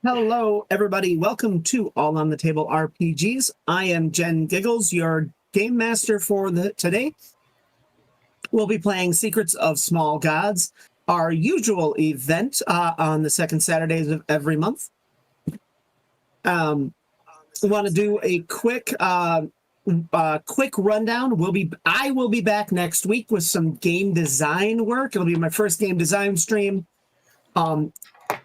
Hello, everybody. Welcome to All on the Table RPGs. I am Jen Giggles, your game master for today. We'll be playing Secrets of Small Gods, our usual event on the second Saturdays of every month. We want to do a quick rundown. I will be back next week with some game design work. It'll be my first game design stream.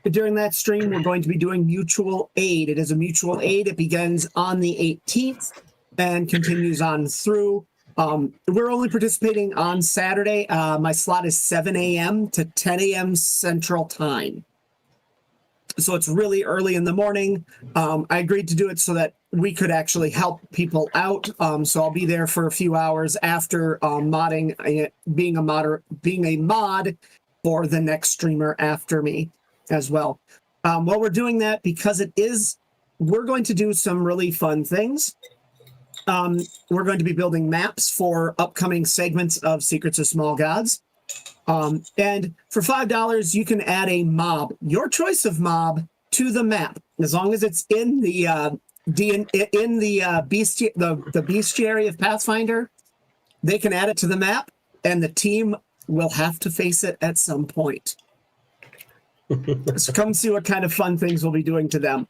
During that stream, we're going to be doing mutual aid. It is a mutual aid. It begins on the 18th and continues on through. We're only participating on Saturday. My slot is 7 a.m. to 10 a.m. Central Time. So it's really early in the morning. I agreed to do it so that we could actually help people out. So I'll be there for a few hours after modding, being a mod for the next streamer after me as well. While we're doing that, because we're going to do some really fun things. We're going to be building maps for upcoming segments of Secrets of Small Gods. And for $5, you can add a mob, your choice of mob, to the map, as long as it's in the bestiary of Pathfinder. They can add it to the map, and the team will have to face it at some point. So come see what kind of fun things we'll be doing to them.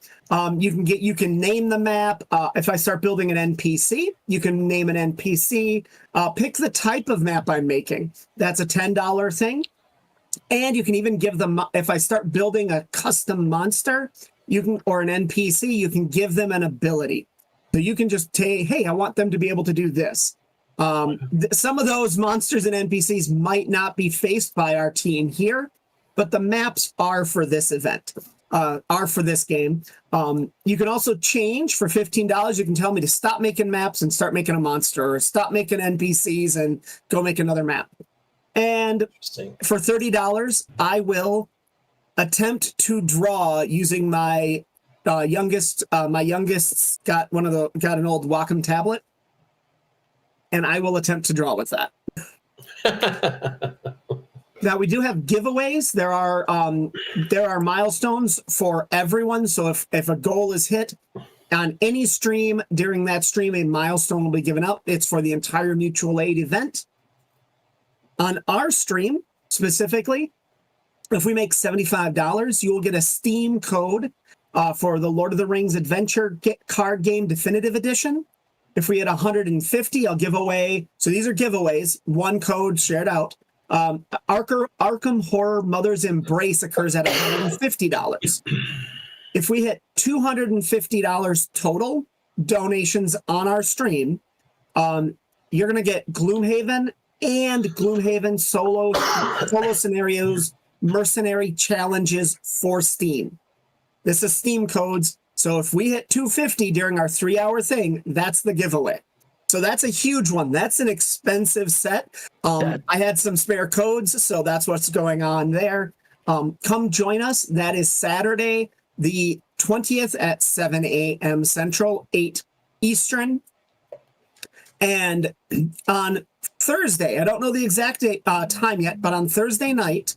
You can name the map. If I start building an NPC, you can name an NPC. Pick the type of map I'm making. That's a $10 thing. And you can even give them, if I start building a custom monster, or an NPC, you can give them an ability. So you can just say, hey, I want them to be able to do this. Some of those monsters and NPCs might not be faced by our team here, but the maps are for this event, are for this game. You can also change for $15. You can tell me to stop making maps and start making a monster, or stop making NPCs and go make another map. And for $30, I will attempt to draw using my youngest. My youngest's got an old Wacom tablet, and I will attempt to draw with that. Now, we do have giveaways. There are milestones for everyone. So if a goal is hit on any stream during that stream, a milestone will be given out. It's for the entire mutual aid event. On our stream, specifically, if we make $75, you will get a Steam code for the Lord of the Rings Adventure Card Game Definitive Edition. If we hit 150, I'll give away. So these are giveaways. One code shared out. Arkham Horror Mother's Embrace occurs at $150. If we hit $250 total donations on our stream, you're going to get Gloomhaven and Gloomhaven solo scenarios, mercenary challenges for Steam. This is Steam codes. So if we hit 250 during our 3-hour thing, that's the giveaway. So that's a huge one. That's an expensive set. I had some spare codes, so that's what's going on there. Come join us. That is Saturday, the 20th at 7 a.m. Central, 8 Eastern. And on Thursday, I don't know the exact time yet, but on Thursday night,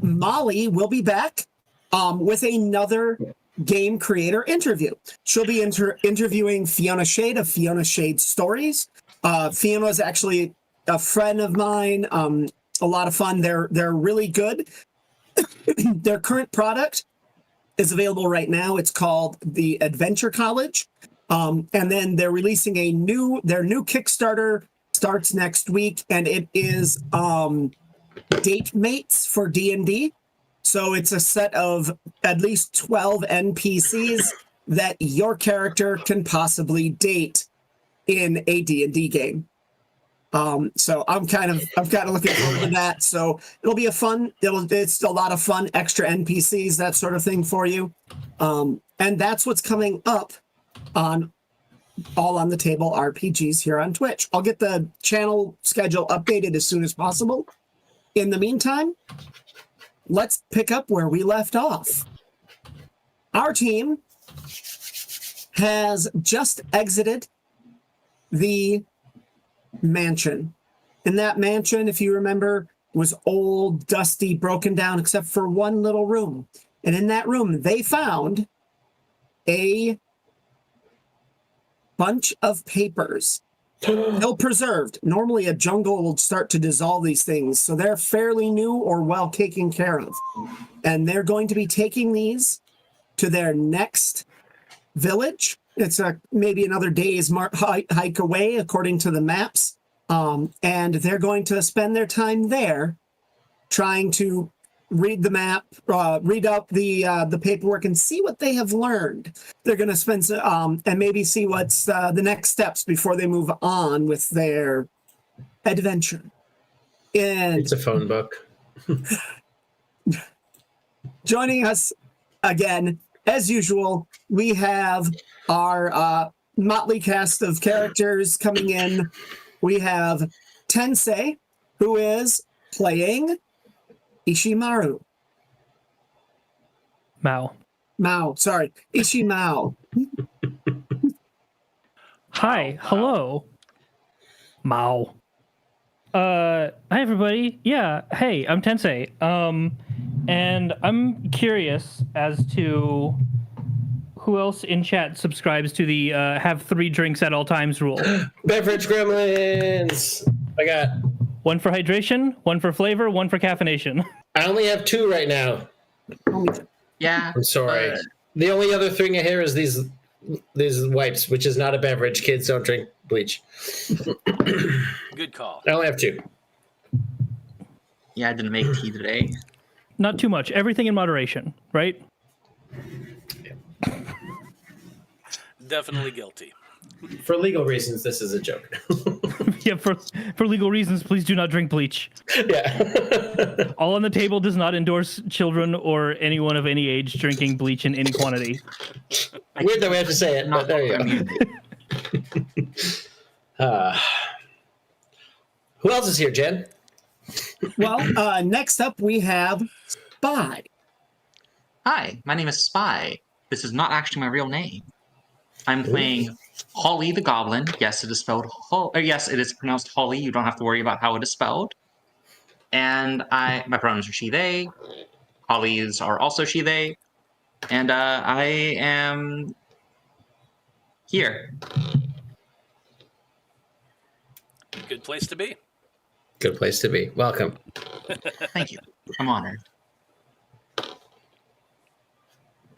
Molly will be back with another game creator interview. She'll be interviewing Fiona Shade of Fiona Shade Stories. Fiona is actually a friend of mine. A lot of fun. They're really good. Their current product is available right now. It's called the Adventure College. And then they're releasing their new Kickstarter starts next week, and it is Date Mates for D&D. So it's a set of at least 12 NPCs that your character can possibly date in a D&D game. So I'm kind of looking forward to that. So it'll be it's a lot of fun, extra NPCs, that sort of thing for you. And that's what's coming up on All on the Table RPGs here on Twitch. I'll get the channel schedule updated as soon as possible. In the meantime, let's pick up where we left off. Our team has just exited the mansion. And that mansion, if you remember, was old, dusty, broken down, except for one little room. And in that room, they found a bunch of papers, still preserved. Normally, a jungle will start to dissolve these things, so they're fairly new or well taken care of. And they're going to be taking these to their next village. It's maybe another day's hike away, according to the maps. And they're going to spend their time there trying to read the map, read up the paperwork, and see what they have learned. They're going to spend and maybe see what's the next steps before they move on with their adventure. And it's a phone book. Joining us again, as usual, we have our motley cast of characters coming in. We have Tensei, who is playing Ishimaru. Mao, sorry. Ishimao. Hi, hello. Mao. Hi everybody. Yeah, hey, I'm Tensei. And I'm curious as to who else in chat subscribes to the have 3 drinks at all times rule. Beverage Gremlins! I got 1 for hydration, 1 for flavor, 1 for caffeination. I only have 2 right now. Yeah. I'm sorry. The only other thing I hear is these wipes, which is not a beverage. Kids don't drink bleach. Good call. I only have 2. Yeah, I didn't make tea today. Not too much. Everything in moderation, right? Definitely guilty. For legal reasons, this is a joke. Yeah, for legal reasons, please do not drink bleach. Yeah. All on the Table does not endorse children or anyone of any age drinking bleach in any quantity. Weird that we have to say it, but there you go. Who else is here, Jen? Well, next up we have Spy. Hi, my name is Spy. This is not actually my real name. I'm playing Holly the Goblin. Yes, it is spelled yes, it is pronounced Holly. You don't have to worry about how it is spelled. And my pronouns are she, they. Holly's are also she, they. And I am here. Good place to be. Good place to be. Welcome. Thank you. I'm honored.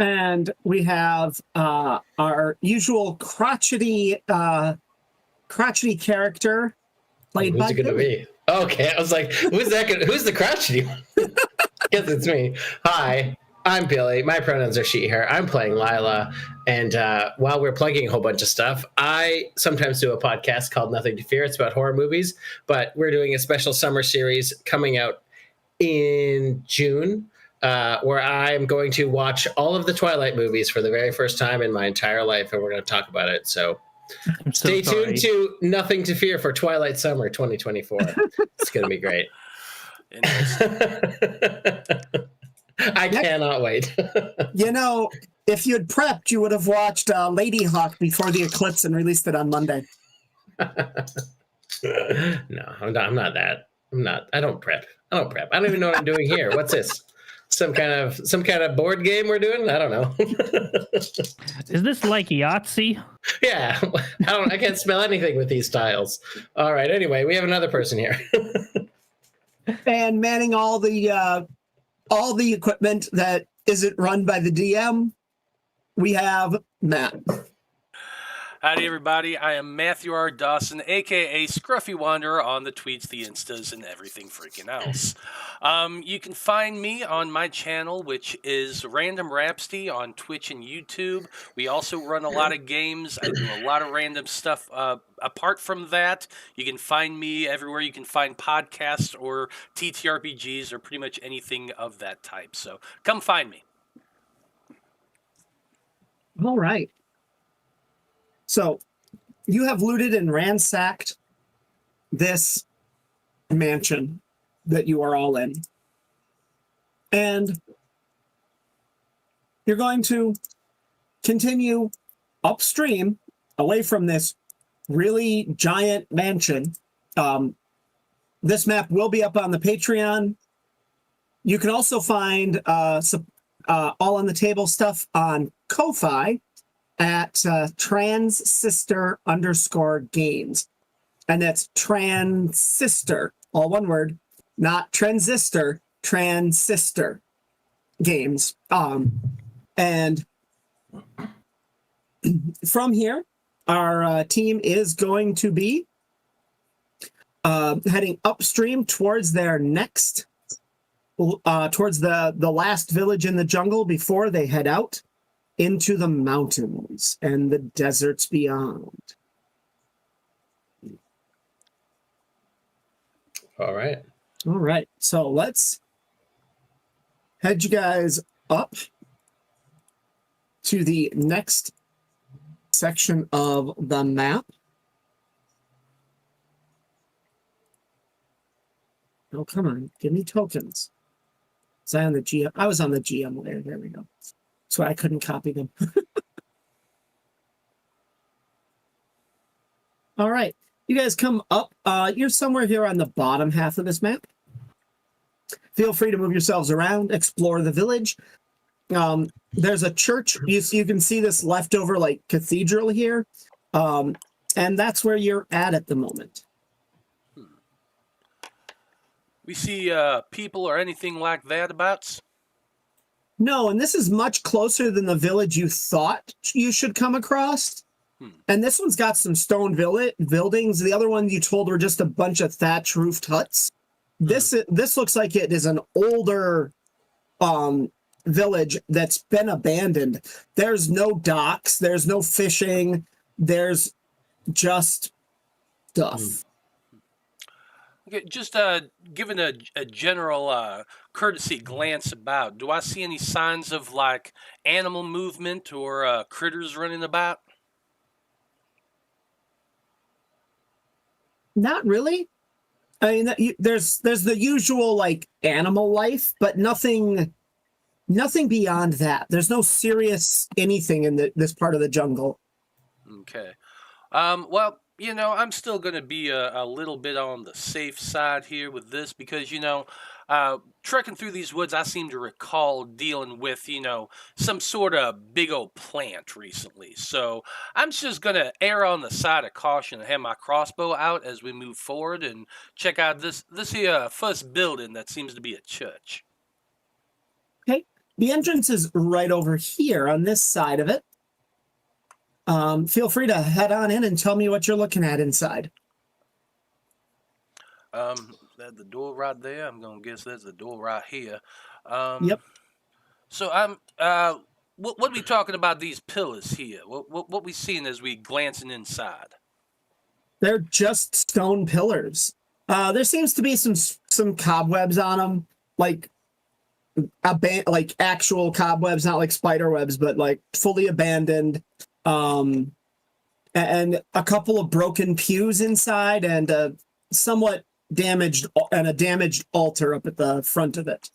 And we have our usual crotchety character played Who's by it going to be? Okay, I was like, who's the crotchety one? Guess it's me. Hi, I'm Billy. My pronouns are she, her. I'm playing Lila. And while we're plugging a whole bunch of stuff, I sometimes do a podcast called Nothing to Fear. It's about horror movies, but we're doing a special summer series coming out in June. Where I'm going to watch all of the Twilight movies for the very first time in my entire life, and we're going to talk about it. So stay tuned to Nothing to Fear for Twilight Summer 2024. It's going to be great. I cannot wait. You know, if you'd prepped, you would have watched Lady Hawk before the eclipse and released it on Monday. No, I'm not that. I don't prep. I don't even know what I'm doing here. What's this? Some kind of board game we're doing? I don't know. Is this like Yahtzee? Yeah, I can't spell anything with these tiles. All right. Anyway, we have another person here. And manning all the equipment that isn't run by the DM, we have Matt. Howdy, everybody. I am Matthew R. Dawson, a.k.a. Scruffy Wanderer on the tweets, the instas, and everything freaking else. You can find me on my channel, which is Random Rhapsody on Twitch and YouTube. We also run a lot of games. I do a lot of random stuff. Apart from that, you can find me everywhere you can find podcasts or TTRPGs or pretty much anything of that type. So come find me. All right. So, you have looted and ransacked this mansion that you are all in. And you're going to continue upstream, away from this really giant mansion. This map will be up on the Patreon. You can also find all on the table stuff on Ko-Fi at transistor_games. And that's transistor, all one word, not transistor, transistor games. And from here, our team is going to be heading upstream towards their next, towards the last village in the jungle before they head out into the mountains and the deserts beyond. All right. All right, so let's head you guys up to the next section of the map. Oh, come on, give me tokens. Was I on the GM? I was on the GM layer. There we go. So I couldn't copy them. All right, you guys come up. You're somewhere here on the bottom half of this map. Feel free to move yourselves around, explore the village. There's a church. You can see this leftover like cathedral here. And that's where you're at the moment. We see people or anything like that abouts? No, and this is much closer than the village you thought you should come across. And this one's got some stone buildings. The other one you told were just a bunch of thatch roofed huts. This looks like it is an older village that's been abandoned. There's no docks. There's no fishing. There's just stuff. Okay, just giving a general courtesy glance about, do I see any signs of like animal movement or critters running about? Not really. I mean, there's the usual like animal life, but nothing beyond that. There's no serious anything in this part of the jungle. Okay. Well, you know, I'm still going to be a little bit on the safe side here with this because, you know, trekking through these woods, I seem to recall dealing with, you know, some sort of big old plant recently. So I'm just going to err on the side of caution and have my crossbow out as we move forward and check out this here first building that seems to be a church. Okay. The entrance is right over here on this side of it. Feel free to head on in and tell me what you're looking at inside. That's the door right there. I'm gonna guess that's the door right here. Yep. So what are we talking about these pillars here? What we seeing as we glancing inside? They're just stone pillars. There seems to be some cobwebs on them, like actual cobwebs, not like spider webs, but like fully abandoned. And a couple of broken pews inside, and a somewhat damaged altar up at the front of it.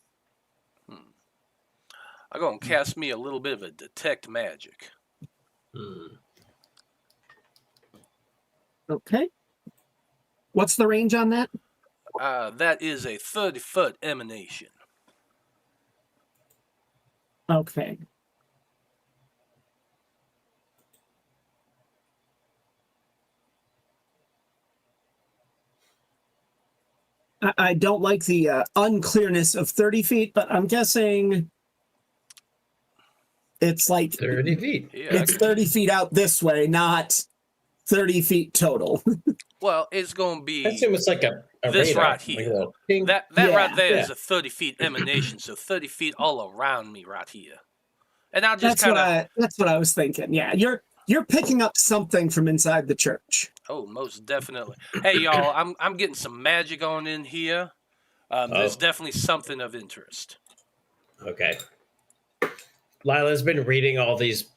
I'm gonna cast me a little bit of a detect magic. Okay. What's the range on that? That is a 30-foot emanation. Okay. I don't like the unclearness of 30 feet, but I'm guessing it's like 30 feet. Yeah, it's 30 feet out this way, not 30 feet total. well, it's gonna be I assume it's like a this radar, right like here. a little ping. That Yeah, right there is yeah. a 30-feet emanation, so 30 feet all around me right here. And I'll just That's what I was thinking. Yeah, you're picking up something from inside the church. Oh, most definitely. Hey, y'all, I'm getting some magic on in here. There's definitely something of interest. Okay. Lila's been reading all these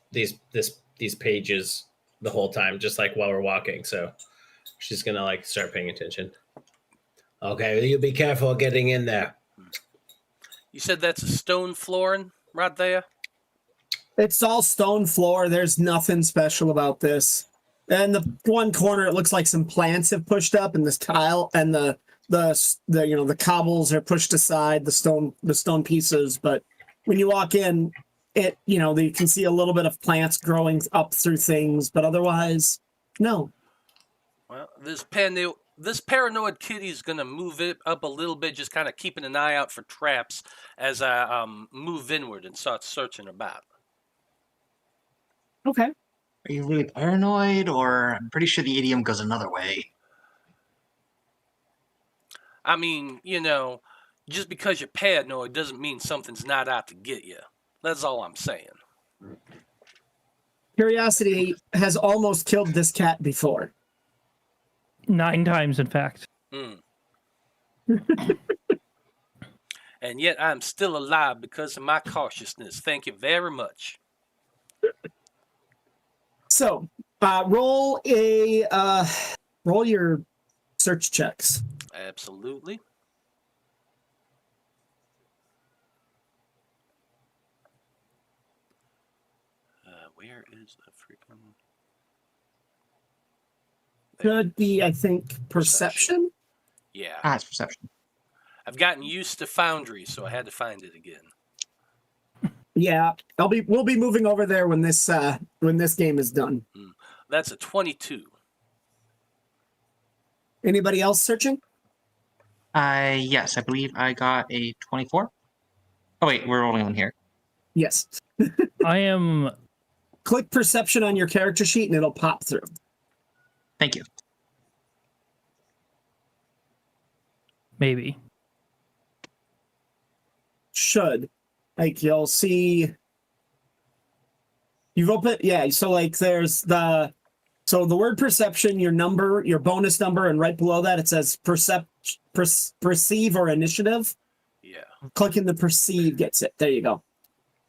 pages the whole time, just like while we're walking. So she's gonna like start paying attention. Okay, you be careful getting in there. You said that's a stone flooring right there? It's all stone floor. There's nothing special about this. And the one corner, it looks like some plants have pushed up, and this tile and the cobbles are pushed aside, the stone pieces, but when you walk in, you can see a little bit of plants growing up through things, but otherwise, no. Well, this paranoid kitty is gonna move it up a little bit, just kind of keeping an eye out for traps as I move inward and start searching about. Okay. Are you really paranoid, or I'm pretty sure the idiom goes another way? I mean, just because you're paranoid doesn't mean something's not out to get you. That's all I'm saying. Curiosity has almost killed this cat before. 9 times, in fact. Mm. And yet I'm still alive because of my cautiousness. Thank you very much. So, roll your search checks. Absolutely. Where is the freaking... Could be, I think, perception. Yeah. It's perception. I've gotten used to Foundry, so I had to find it again. Yeah, we'll be moving over there when this game is done. That's a 22. Anybody else searching? Yes, I believe I got a 24. Oh wait, we're rolling on here. Yes. I am. Click perception on your character sheet and it'll pop through. Thank you. Maybe. Should. Like, you'll see. You've opened. Yeah, so like there's the word perception, your number, your bonus number, and right below that it says perceive or initiative. Yeah. Clicking the perceive gets it. There you go.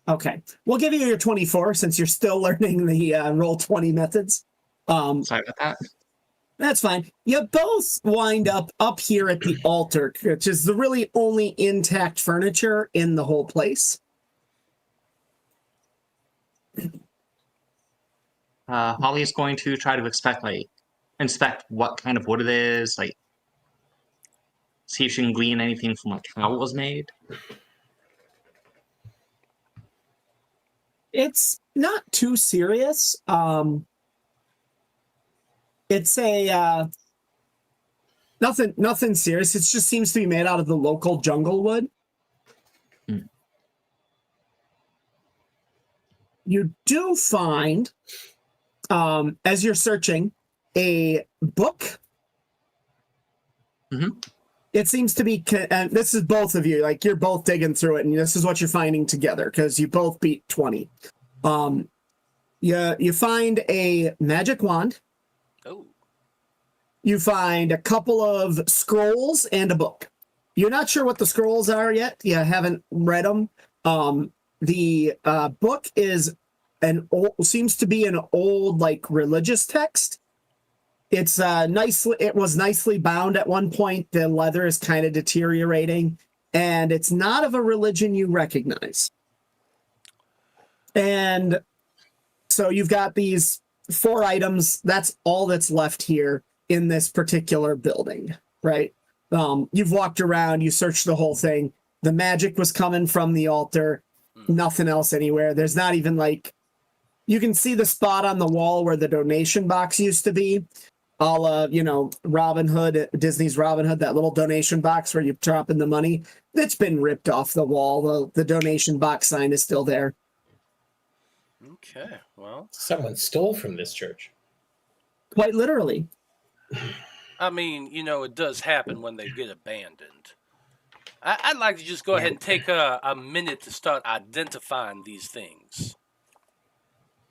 Okay. We'll give you your 24 since you're still learning the roll 20 methods. Sorry about that. That's fine. You both wind up here at the altar, which is the really only intact furniture in the whole place. Holly is going to try to inspect what kind of wood it is, like see if she can glean anything from like how it was made. It's not too serious. It's a nothing serious. It just seems to be made out of the local jungle wood. You do find, as you're searching, a book. Mm-hmm. It seems to be, and this is both of you, like you're both digging through it, and this is what you're finding together because you both beat 20. You find a magic wand. Oh. You find a couple of scrolls and a book. You're not sure what the scrolls are yet. You haven't read them. The book is seems to be an old like religious text. It's it was nicely bound at one point. The leather is kind of deteriorating, and it's not of a religion you recognize. And so you've got these 4 items. That's all that's left here in this particular building, right? You've walked around, you searched the whole thing. The magic was coming from the altar. Nothing else anywhere. There's not even like, you can see the spot on the wall where the donation box used to be. Robin Hood, Disney's Robin Hood, that little donation box where you drop in the money. It's been ripped off the wall. The donation box sign is still there. Okay, well. Someone stole from this church. Quite literally. I mean, it does happen when they get abandoned. I'd like to just go ahead and take a minute to start identifying these things.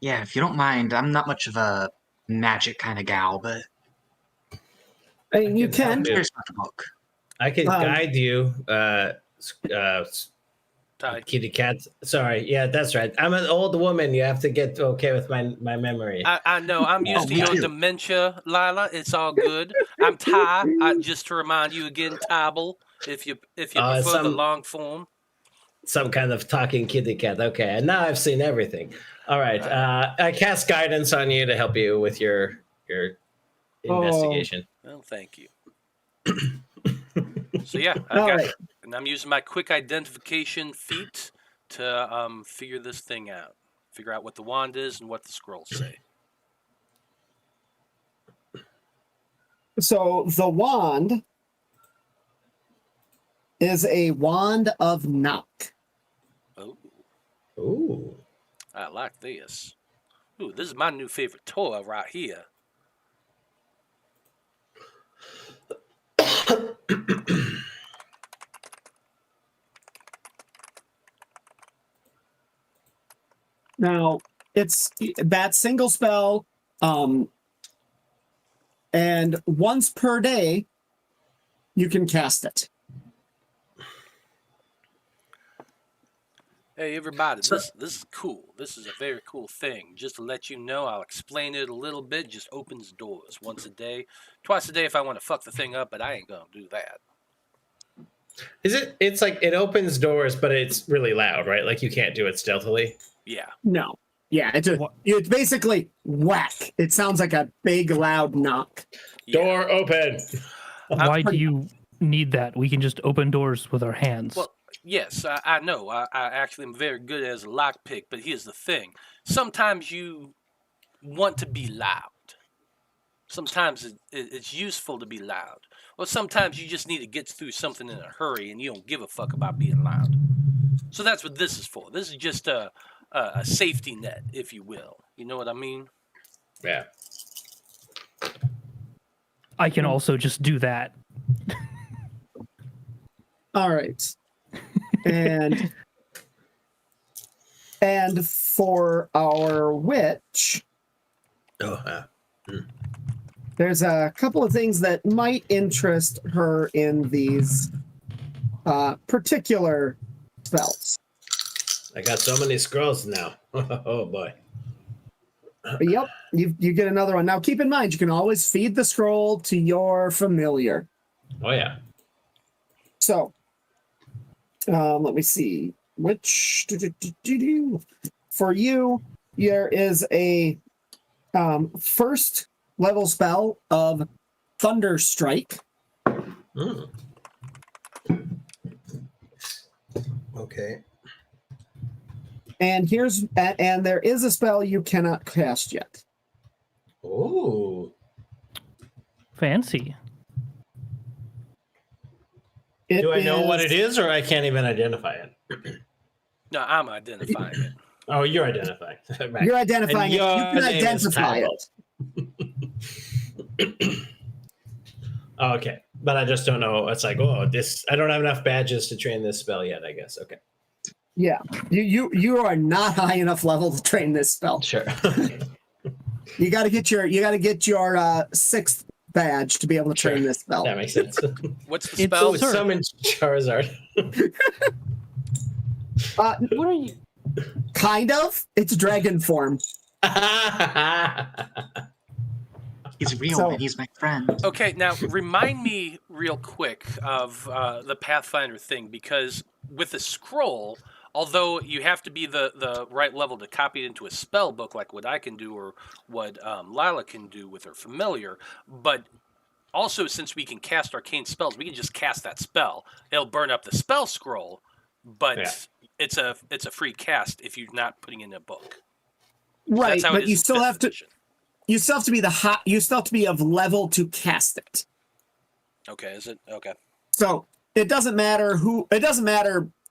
Yeah, if you don't mind, I'm not much of a magic kind of gal, but I mean, you can. here's my book. I can guide you. Ty. Kitty cat. Sorry. Yeah, that's right. I'm an old woman. You have to get okay with my memory. I know. I'm used to me your too. dementia, Lila. It's all good. I'm Ty. Just to remind you again, Tybal, if you prefer the long form. Some kind of talking kitty cat. Okay, and now I've seen everything. All right. I cast guidance on you to help you with your investigation. Well, thank you. So yeah, and I'm using my quick identification feat to figure this thing out. Figure out what the wand is and what the scrolls say. So the wand is a wand of knock. Oh, Ooh. I like this. Ooh, this is my new favorite toy right here. Now, it's that single spell, and once per day, you can cast it. Hey everybody, this is cool. This is a very cool thing. Just to let you know, I'll explain it a little bit. Just opens doors once a day, twice a day if I want to fuck the thing up, but I ain't gonna do that. Is it? It's like it opens doors, but it's really loud, right? Like you can't do it stealthily. Yeah. No. Yeah, it's basically whack. It sounds like a big, loud knock. Yeah. Door open. Why do you need that? We can just open doors with our hands. Well, yes, I know. I actually am very good as a lockpick, but here's the thing. Sometimes you want to be loud. Sometimes it's useful to be loud. Or sometimes you just need to get through something in a hurry and you don't give a fuck about being loud. So that's what this is for. This is just a safety net, if you will. You know what I mean? Yeah. I can also just do that. All right. And for our witch, there's a couple of things that might interest her in these particular spells. I got so many scrolls now. Oh boy. Yep, you get another one. Now keep in mind, you can always feed the scroll to your familiar. Oh yeah. So, let me see. Which for you, there is a first level spell of Thunder Strike. Mm. Okay. And there is a spell you cannot cast yet. Ooh. Fancy. Do I know what it is, or I can't even identify it? No, I'm identifying it. Oh, you're identifying. Right. You're identifying it. You your can name is identify Tyrell. it. Oh, okay, but I just don't know. It's like, oh, this. I don't have enough badges to train this spell yet. I guess. Okay. Yeah, you are not high enough level to train this spell. Sure. You got to get your sixth badge to be able to train this spell. That makes sense. What's the It's spell? absurd. Summon Charizard. What are you? Kind of. It's dragon form. He's real, So- and he's my friend. Okay, now remind me real quick of the Pathfinder thing, because with the scroll, although you have to be the right level to copy it into a spell book, like what I can do or what Lila can do with her familiar, but also since we can cast arcane spells, we can just cast that spell. It'll burn up the spell scroll, but Yeah. it's a free cast if you're not putting it in a book. Right, That's how it but is you in still fifth have to. edition. You still have to be you still have to be of level to cast it. Okay, is it? Okay. So it doesn't matter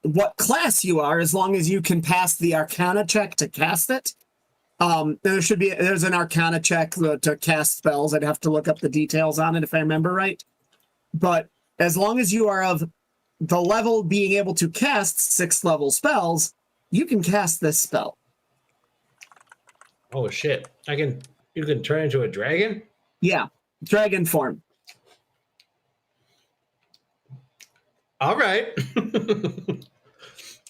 what class you are, as long as you can pass the Arcana check to cast it. There's an Arcana check to cast spells. I'd have to look up the details on it if I remember right. But as long as you are of the level being able to cast 6th level spells, you can cast this spell. Oh shit! You can turn into a dragon. Yeah, dragon form. All right.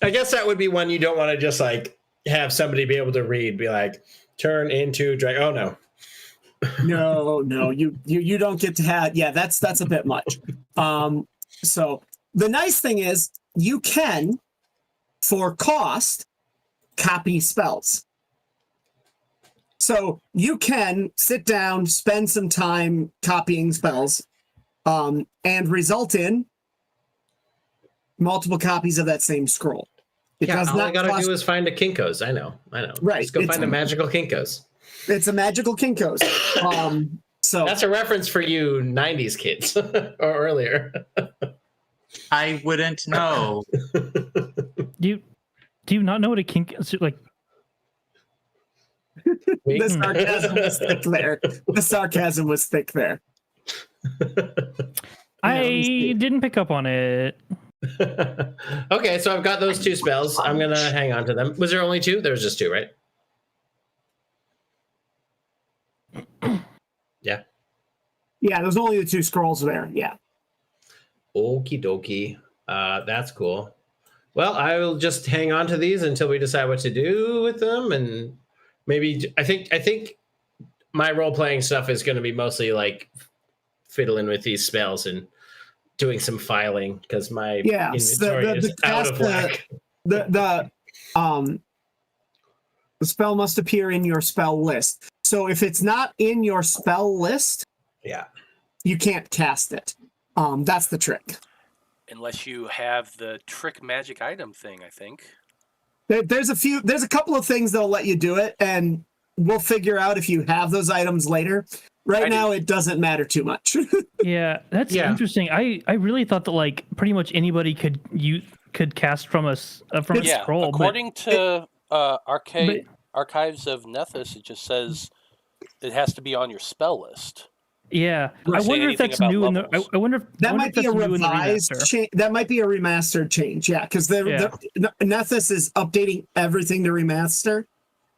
I guess that would be one you don't want to just like have somebody be able to read. Be like, turn into dragon. Oh no. No, you don't get to have. Yeah, that's a bit much. So the nice thing is you can, for cost, copy spells. So you can sit down, spend some time copying spells, and result in multiple copies of that same scroll. It Yeah, does all I not gotta cost. do is find a Kinko's. I know. Right, Just go it's- find a magical Kinko's. It's a magical Kinko's. So That's a reference for you 90s kids or earlier. I wouldn't know. Do you not know what a kink is? Like, the sarcasm was thick there. The sarcasm was thick there. I didn't pick up on it. Okay, so I've got those 2 spells. I'm gonna hang on to them. Was there only 2? There was just 2, right? Yeah. Yeah, there's only the 2 scrolls there. Yeah. Okie dokie. That's cool. Well, I will just hang on to these until we decide what to do with them, and maybe I think my role playing stuff is going to be mostly like fiddling with these spells and doing some filing because my inventory is out of whack. The spell must appear in your spell list. So if it's not in your spell list, Yeah. you can't cast it. That's the trick. Unless you have the trick magic item thing, I think. There's a couple of things that'll let you do it, and we'll figure out if you have those items later. Right now, it doesn't matter too much. Yeah, that's interesting. I really thought that like pretty much anybody could cast from a scroll. According to Archives of Nethys, it just says it has to be on your spell list. Yeah, Doesn't I say wonder if anything that's about new. levels. I wonder if that might be a revised remaster. change. That might be a remastered change. Yeah, because Nethys is updating everything to remaster.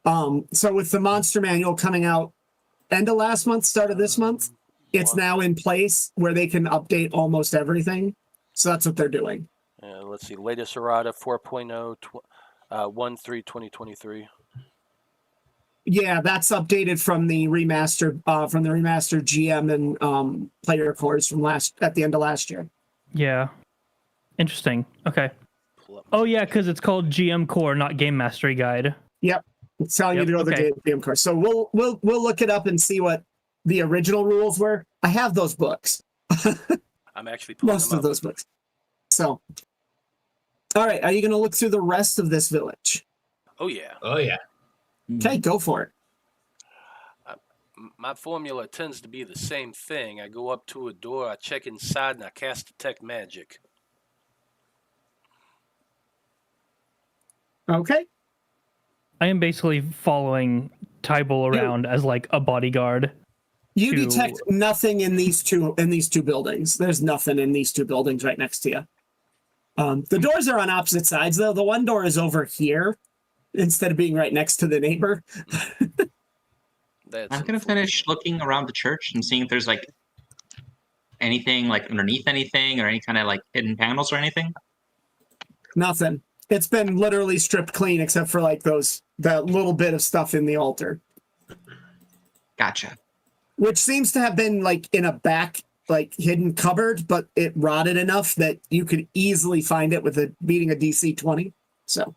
So with the Monster Manual coming out end of last month, start of this month, it's now in place where they can update almost everything. So that's what they're doing. Let's see, latest errata 4.0, 1/3/2023. Yeah, that's updated from the remastered GM and player cores from at the end of last year. Yeah, interesting. Okay. Pull up. Oh yeah, because it's called GM Core, not Game Mastery Guide. Yep, it's telling you to go to okay. the GM core. So we'll look it up and see what the original rules were. I have those books, I'm actually pulling most them of up. those books. So, all right, are you going to look through the rest of this village? Oh yeah. Oh yeah. Okay, go for it. My formula tends to be the same thing. I go up to a door, I check inside, and I cast Detect Magic. Okay. I am basically following Tybal around as like a bodyguard. You to- detect nothing in these two buildings. There's nothing in these 2 buildings right next to you. The doors are on opposite sides, though. The one door is over here instead of being right next to the neighbor. That's I'm gonna finish looking around the church and seeing if there's like anything like underneath anything or any kind of like hidden panels or anything. Nothing. It's been literally stripped clean except for like that little bit of stuff in the altar, Gotcha. which seems to have been like in a back, like hidden cupboard, but it rotted enough that you could easily find it with beating a DC 20. So,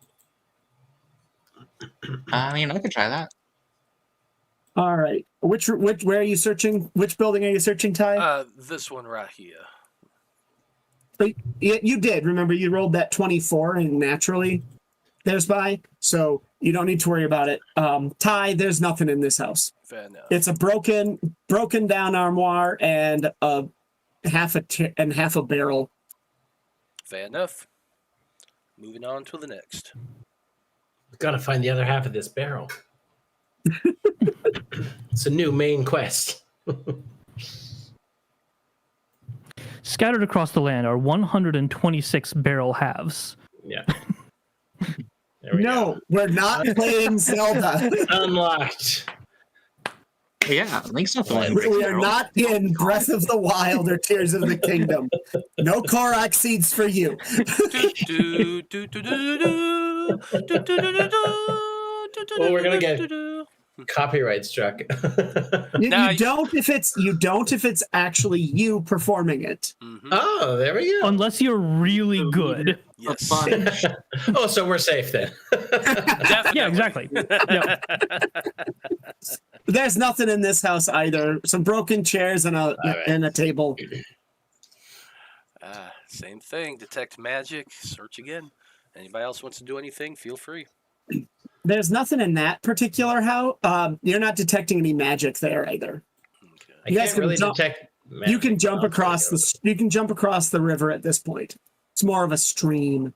I mean, I could try that. all right. Where are you searching? Which building are you searching, Ty? this one right here. You did. Remember, you rolled that 24 and naturally there's by. So you don't need to worry about it. Ty, there's nothing in this house. Fair enough. It's a broken down armoire and half a barrel. Fair enough. Moving on to the next. Gotta find the other half of this barrel. It's a new main quest. Scattered across the land are 126 barrel halves. Yeah. There we No, we're not playing Zelda. go. Unlocked. But yeah, Link's not the one. We are not in Breath of the Wild or Tears of the Kingdom. No Korok seeds for you. Well, we're gonna get copyright struck. You Now don't if it's actually you performing it. Mhm. Oh, there we go. Unless you're really good. Yes. Fun. Oh, so we're safe then. Definitely. Yeah, exactly. Yep. There's nothing in this house either. Some broken chairs and a table. Same thing. Detect magic. Search again. Anybody else wants to do anything, feel free. There's nothing in that particular house. You're not detecting any magic there either. Okay. I You guys can't can really jump- detect. You can magic, jump but I'll across try the. You can jump across the river at this point. It's more of a stream.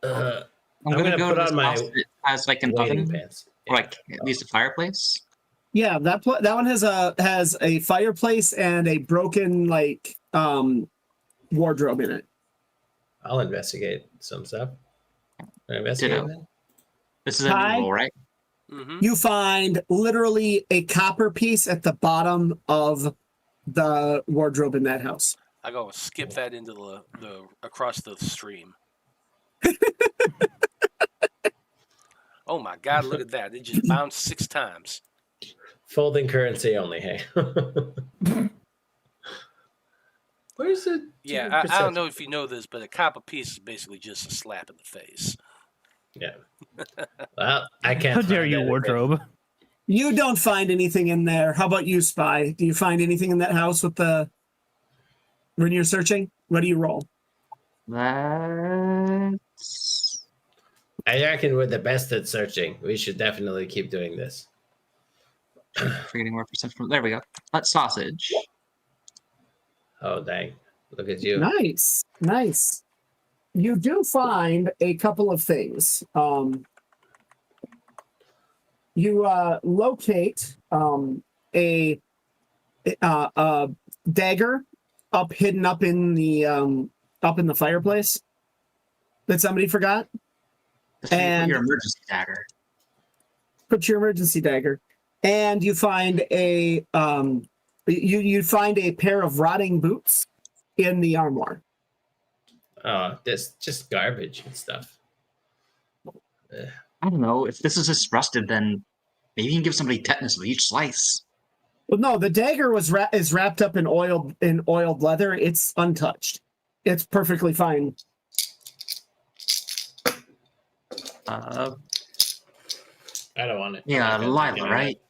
to get over. I'm I'm gonna gonna go put to this on my house that has like an wading oven, pants. or like at least a fireplace. Yeah, that one has a fireplace and a broken wardrobe in it. I'll investigate some stuff. Investigate Ditto. that? This is a Hi. new roll, right? Mm-hmm. You find literally a copper piece at the bottom of the wardrobe in that house. I go skip that into the across the stream. Oh my God! Look at that! It just bounced 6 times. Folding currency only. Hey. Where's it? Yeah, I don't know if you know this, but a copper piece is basically just a slap in the face. Yeah. Well, I can't. How dare find you, anything. wardrobe? You don't find anything in there. How about you, Spy? Do you find anything in that house when you're searching? What do you roll? That's I reckon we're the best at searching. We should definitely keep doing this. forgetting where perception. There we go. That's sausage. Oh dang! Look at you. Nice. You do find a couple of things. You locate a dagger hidden up in the fireplace that somebody forgot. That's where you And- put your emergency dagger. Put your emergency dagger, and you find you find a pair of rotting boots in the armoire. Oh, this just garbage and stuff. I don't know. If this is just rusted, then maybe you can give somebody tetanus with each slice. Well, no, the dagger is wrapped up in oiled leather. It's untouched. It's perfectly fine. Uh, I don't want it. yeah, I'm not Lila, taking it. right?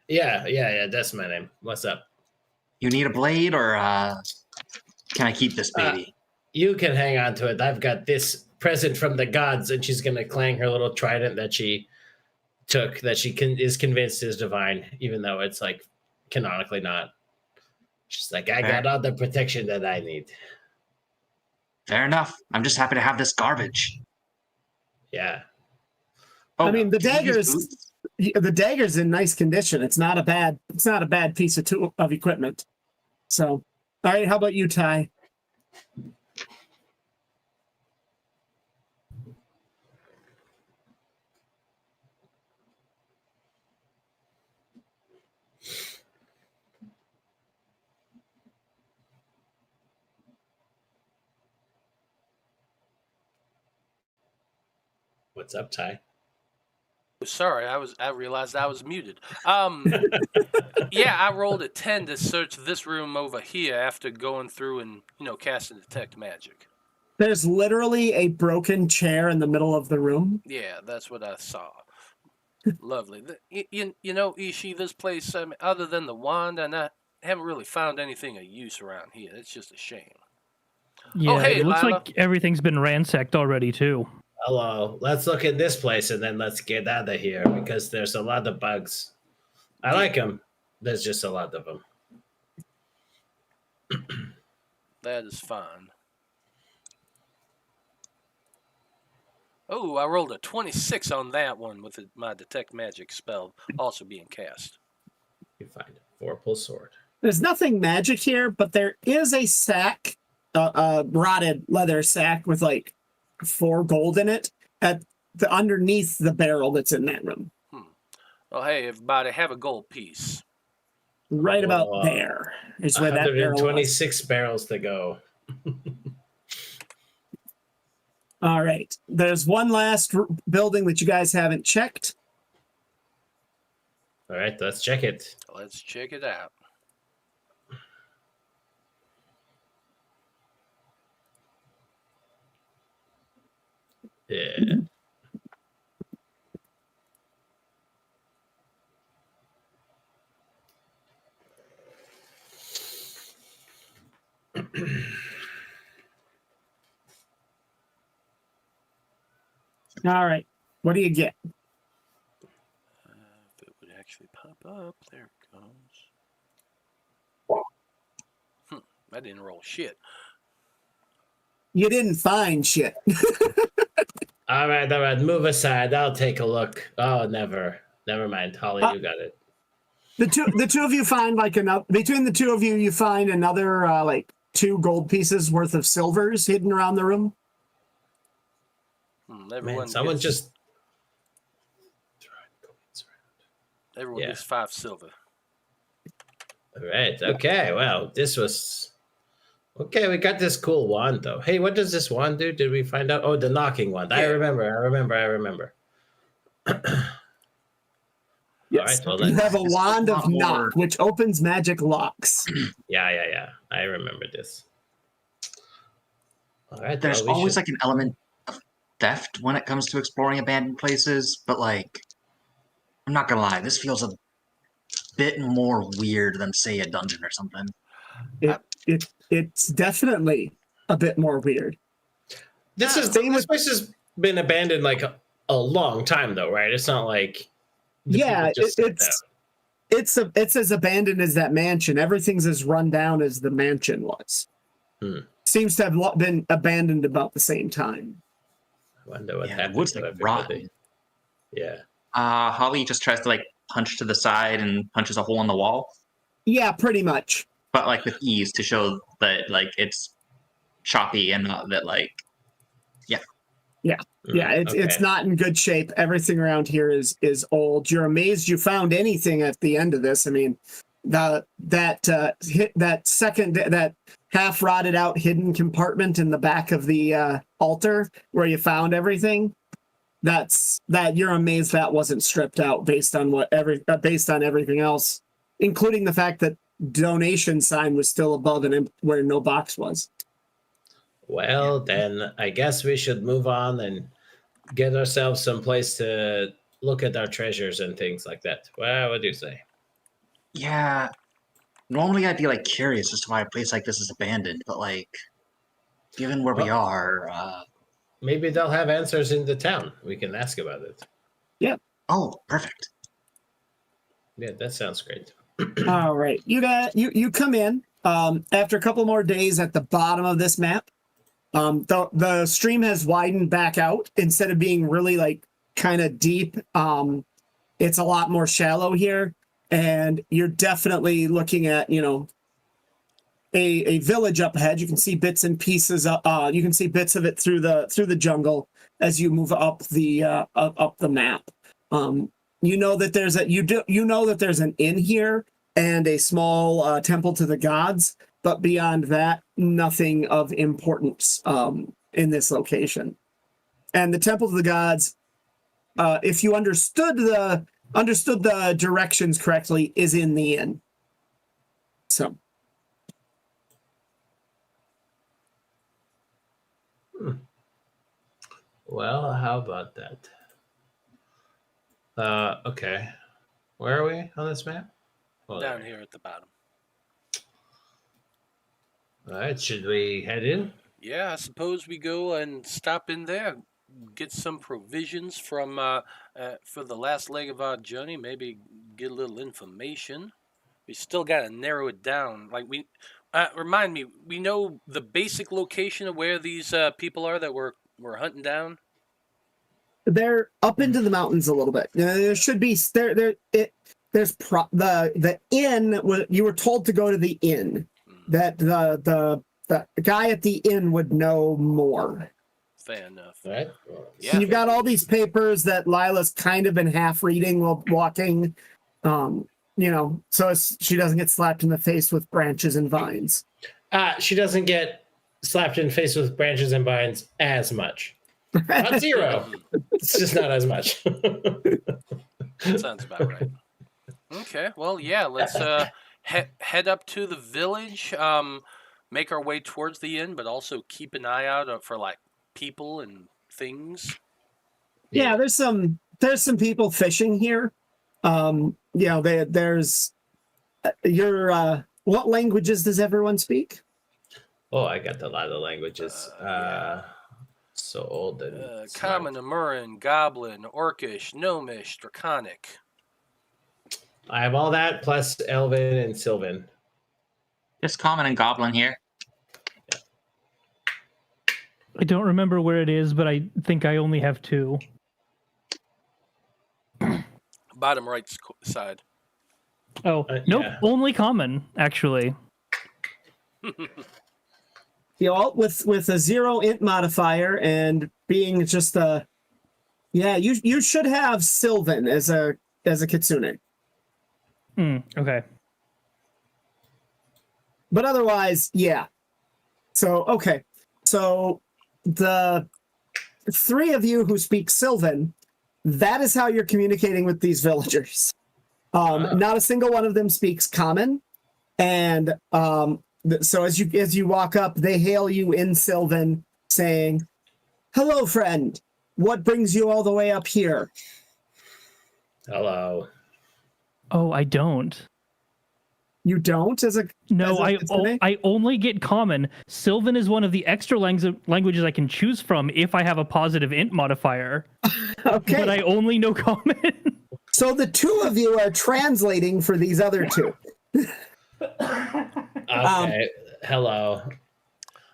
Yeah. That's my name. What's up? You need a blade, or can I keep this baby? You can hang on to it. I've got this present from the gods, and she's gonna clang her little trident that she took, that she is convinced is divine, even though it's like canonically not. She's like, I got all the protection that I need. Fair enough. I'm just happy to have this garbage. Yeah. I mean, the can you use daggers- boots? The dagger's in nice condition. It's not a bad piece of equipment. So, all right. How about you, Ty? What's up, Ty? Sorry, I realized I was muted. Yeah, I rolled a 10 to search this room over here after going through and casting detect magic. There's literally a broken chair in the middle of the room. Yeah, that's what I saw. Lovely. Ishi, this place, other than the wand, and I haven't really found anything of use around here. It's just a shame. Yeah, hey, it looks Lila. like everything's been ransacked already too. Hello. Let's look at this place and then let's get out of here because there's a lot of bugs. I like them. There's just a lot of them. That is fine. Oh, I rolled a 26 on that one with my detect magic spell also being cast. You find a 4-pull sword. There's nothing magic here, but there is a sack, rotted leather sack with like 4 gold in it underneath the barrel that's in that room. Oh, hey, everybody, have a gold piece. Right about Whoa. there is where that barrel was. 126 barrels to go. All right. There's one last building that you guys haven't checked. All right, let's check it. Let's check it out. Yeah. All right. What do you get? If it would actually pop up, there it goes. I didn't roll shit. You didn't find shit. All right. Move aside. I'll take a look. Oh, never mind. Holly, you got it. The two of you find like enough between the two of you. You find another like 2 gold pieces worth of silvers hidden around the room. Everyone Someone gets, Yeah. gets 5 silver. All right. Okay. Well, this was okay. We got this cool wand, though. Hey, what does this wand do? Did we find out? Oh, the knocking wand. I Yeah. remember. Yes. All right. Well, You have a It's wand a of lot more- knock, which opens magic locks. yeah. I remember this. All right. There's well, we always should- like an element of theft when it comes to exploring abandoned places, but like, I'm not gonna lie, this feels a bit more weird than say a dungeon or something. It's definitely a bit more weird. this place has been abandoned like a long time, though, right? It's not like the Yeah, people just stepped out. it's as abandoned as that mansion. Everything's as run down as the mansion was. Seems to have been abandoned about the same time. I wonder what Yeah, happened the wood's to like everybody. rotten. Yeah. Holly just tries to like punch to the side and punches a hole in the wall, Yeah, pretty much. but like with ease to show that like it's choppy and not that like Yeah, it's Okay. not in good shape. Everything around here is old. You're amazed you found anything at the end of this. I mean, that half rotted out hidden compartment in the back of the altar where you found everything. That you're amazed that wasn't stripped out based on everything else, including the fact that donation sign was still above and where no box was. Well, then I guess we should move on and get ourselves some place to look at our treasures and things like that. Well, what do you say? yeah. Normally I'd be like curious as to why a place like this is abandoned, but like given where we Well- are, Maybe they'll have answers in the town. We can ask about it. oh, perfect. Yeah, that sounds great. All right, you come in after a couple more days at the bottom of this map. The stream has widened back out instead of being really like kind of deep. It's a lot more shallow here, and you're definitely looking at a village up ahead. You can see bits and pieces. You can see bits of it through the jungle as you move up the map. You know that there's an inn here and a small temple to the gods, but beyond that, nothing of importance in this location. And the temple to the gods, if you understood the directions correctly, is in the inn. So. Well, how about that? Okay. Where are we on this map? Oh, Down there. here at the bottom. All right, should we head in? Yeah, I suppose we go and stop in there, get some provisions from for the last leg of our journey. Maybe get a little information. We still got to narrow it down. Like remind me, we know the basic location of where these people are that we're hunting down. They're up into the mountains a little bit. There should be the inn. You were told to go to the inn. That the guy at the inn would know more. Fair enough. All right. Yeah. So you've got all these papers that Lila's kind of been half reading while walking. So she doesn't get slapped in the face with branches and vines. She doesn't get slapped in the face with branches and vines as much. Not zero. It's just not as much. That sounds about right. Okay, well, yeah, let's head up to the village, make our way towards the inn, but also keep an eye out for like people and things. Yeah, there's some people fishing here. There's what languages does everyone speak? Oh, I got a lot of languages. So old and smart. Common, Amuran, Goblin, Orcish, Gnomish, Draconic. I have all that plus Elven and Sylvan. Just common and goblin here. I don't remember where it is, but I think I only have 2. Bottom right side. Oh, nope, yeah. only common, actually. You know, with a 0 int modifier and being just you should have Sylvan as a Kitsune. Okay. But otherwise, yeah. So okay. So the 3 of you who speak Sylvan, that is how you're communicating with these villagers. Not a single one of them speaks common, and so as you walk up, they hail you in Sylvan, saying, "Hello, friend. What brings you all the way up here?" Hello. Oh, I don't. You don't, No, Kitsune? I only get common. Sylvan is one of the extra languages I can choose from if I have a positive int modifier. Okay. But I only know common. So the 2 of you are translating for these other 2. Okay. Hello.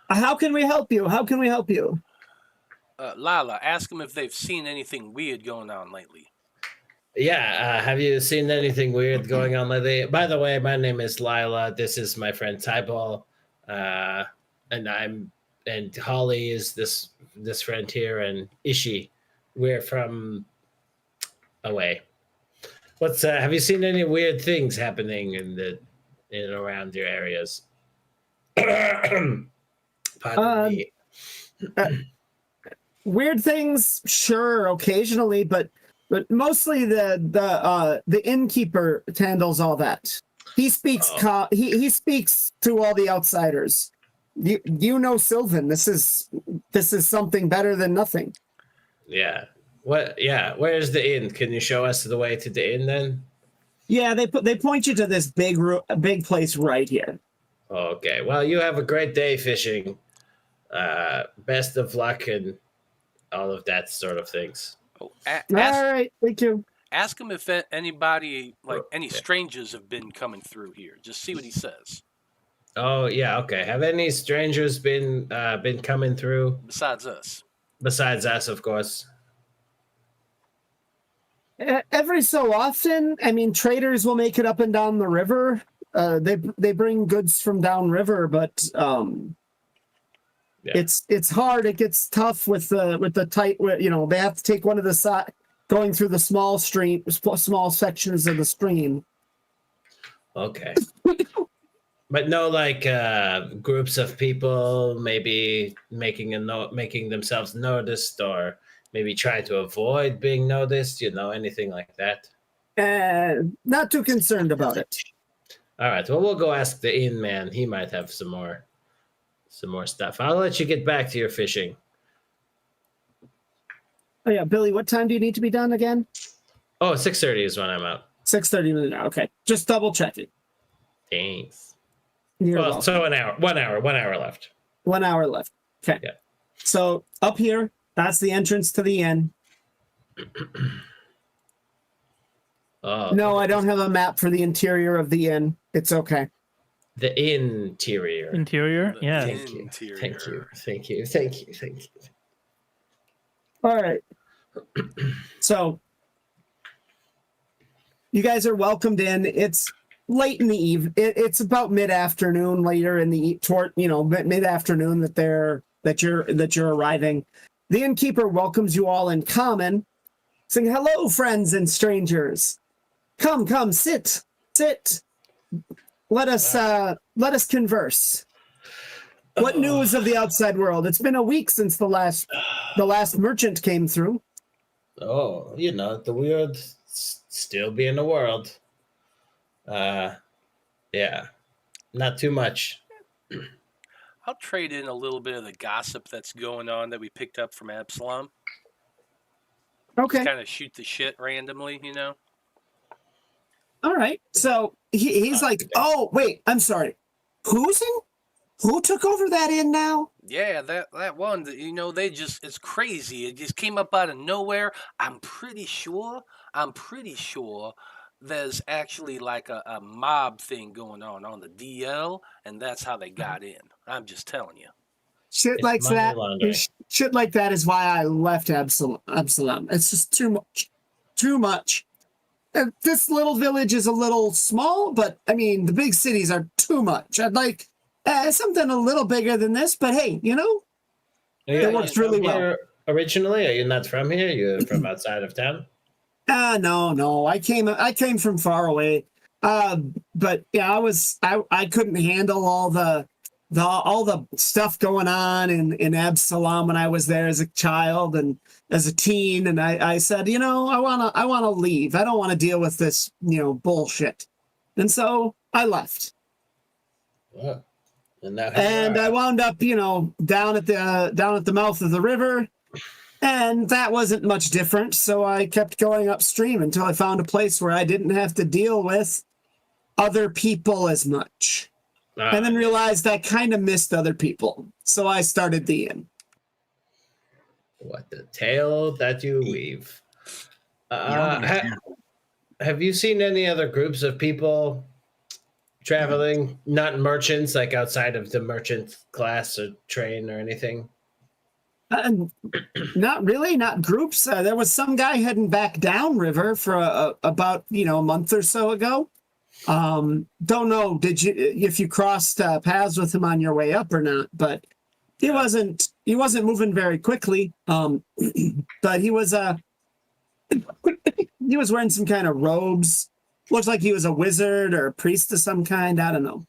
How can we help you? How can we help you? Lala, ask them if they've seen anything weird going on lately. Yeah, have you seen anything weird going on lately? By the way, my name is Lila. This is my friend Tybal. And Holly is this friend here, and Ishi. We're from away. Have you seen any weird things happening in and around your areas? Pardon me. Weird things, sure, occasionally, but mostly the innkeeper handles all that. He speaks he speaks to all the outsiders. You know Sylvan. This is something better than nothing. Yeah. What? Yeah. Where's the inn? Can you show us the way to the inn then? Yeah, they point you to this big place right here. Okay. Well, you have a great day fishing. Best of luck and all of that sort of things. Oh, All right, thank you. ask him if anybody, like any strangers, have been coming through here. Just see what he says. Oh yeah. Okay. Have any strangers been coming through Besides us. besides us, of course? Every so often, I mean, traders will make it up and down the river. They bring goods from downriver, but Yeah. it's hard. It gets tough with the tight. You know, they have to take one of the side going through the small sections of the stream. Okay. But no, like groups of people maybe making themselves noticed, or maybe trying to avoid being noticed. Anything like that. Not too concerned about it. All right. Well, we'll go ask the inn man. He might have some more stuff. I'll let you get back to your fishing. Oh yeah, Billy, what time do you need to be done again? Oh, 6:30 is when I'm out. 6:30. Okay, just double checking. Thanks. You're Well, welcome. so an hour. 1 hour left. 1 hour left. Okay. Yeah. So up here, that's the entrance to the inn. Oh No, I don't have a map for the interior of the inn. It's okay. The interior. Interior? The Yeah. Thank you. interior. Thank you. All right. So you guys are welcomed in. It's late in the eve. It's about mid-afternoon, later in the mid-afternoon that you're arriving. The innkeeper welcomes you all in common, saying, "Hello, friends and strangers. Come, sit. Let us converse. What news of the outside world? It's been a week since the last merchant came through." Oh, the world still being the world. Yeah, not too much. I'll trade in a little bit of the gossip that's going on that we picked up from Absalom. Okay. Just kind of shoot the shit randomly, All right. So he's like, "Oh, wait, I'm sorry. Who's in Who took over that inn now? Yeah, that one, they just, it's crazy. It just came up out of nowhere. I'm pretty sure there's actually like a mob thing going on the DL, and that's how they got in. I'm just telling you. Shit It's like money that. laundering. Shit like that is why I left Absalom. It's just too much. Too much. And this little village is a little small, but I mean, the big cities are too much. I'd like something a little bigger than this, but hey, it works really well. Originally, are you not from here? You're from outside of town? No. I came from far away. But yeah, I couldn't handle all the stuff going on in Absalom when I was there as a child and as a teen, and I said, I wanna leave. I don't want to deal with this, bullshit. And so I left. Oh. And I wound up, down at the mouth of the river, and that wasn't much different. So I kept going upstream until I found a place where I didn't have to deal with other people as much. And then realized I kind of missed other people. So I started the inn. What the tale that you weave. Have you seen any other groups of people traveling, not merchants, like outside of the merchant class or train or anything? Not really, not groups. There was some guy heading back downriver for about a month or so ago. Don't know if you crossed paths with him on your way up or not, but he wasn't moving very quickly. But he was wearing some kind of robes. Looks like he was a wizard or a priest of some kind. I don't know.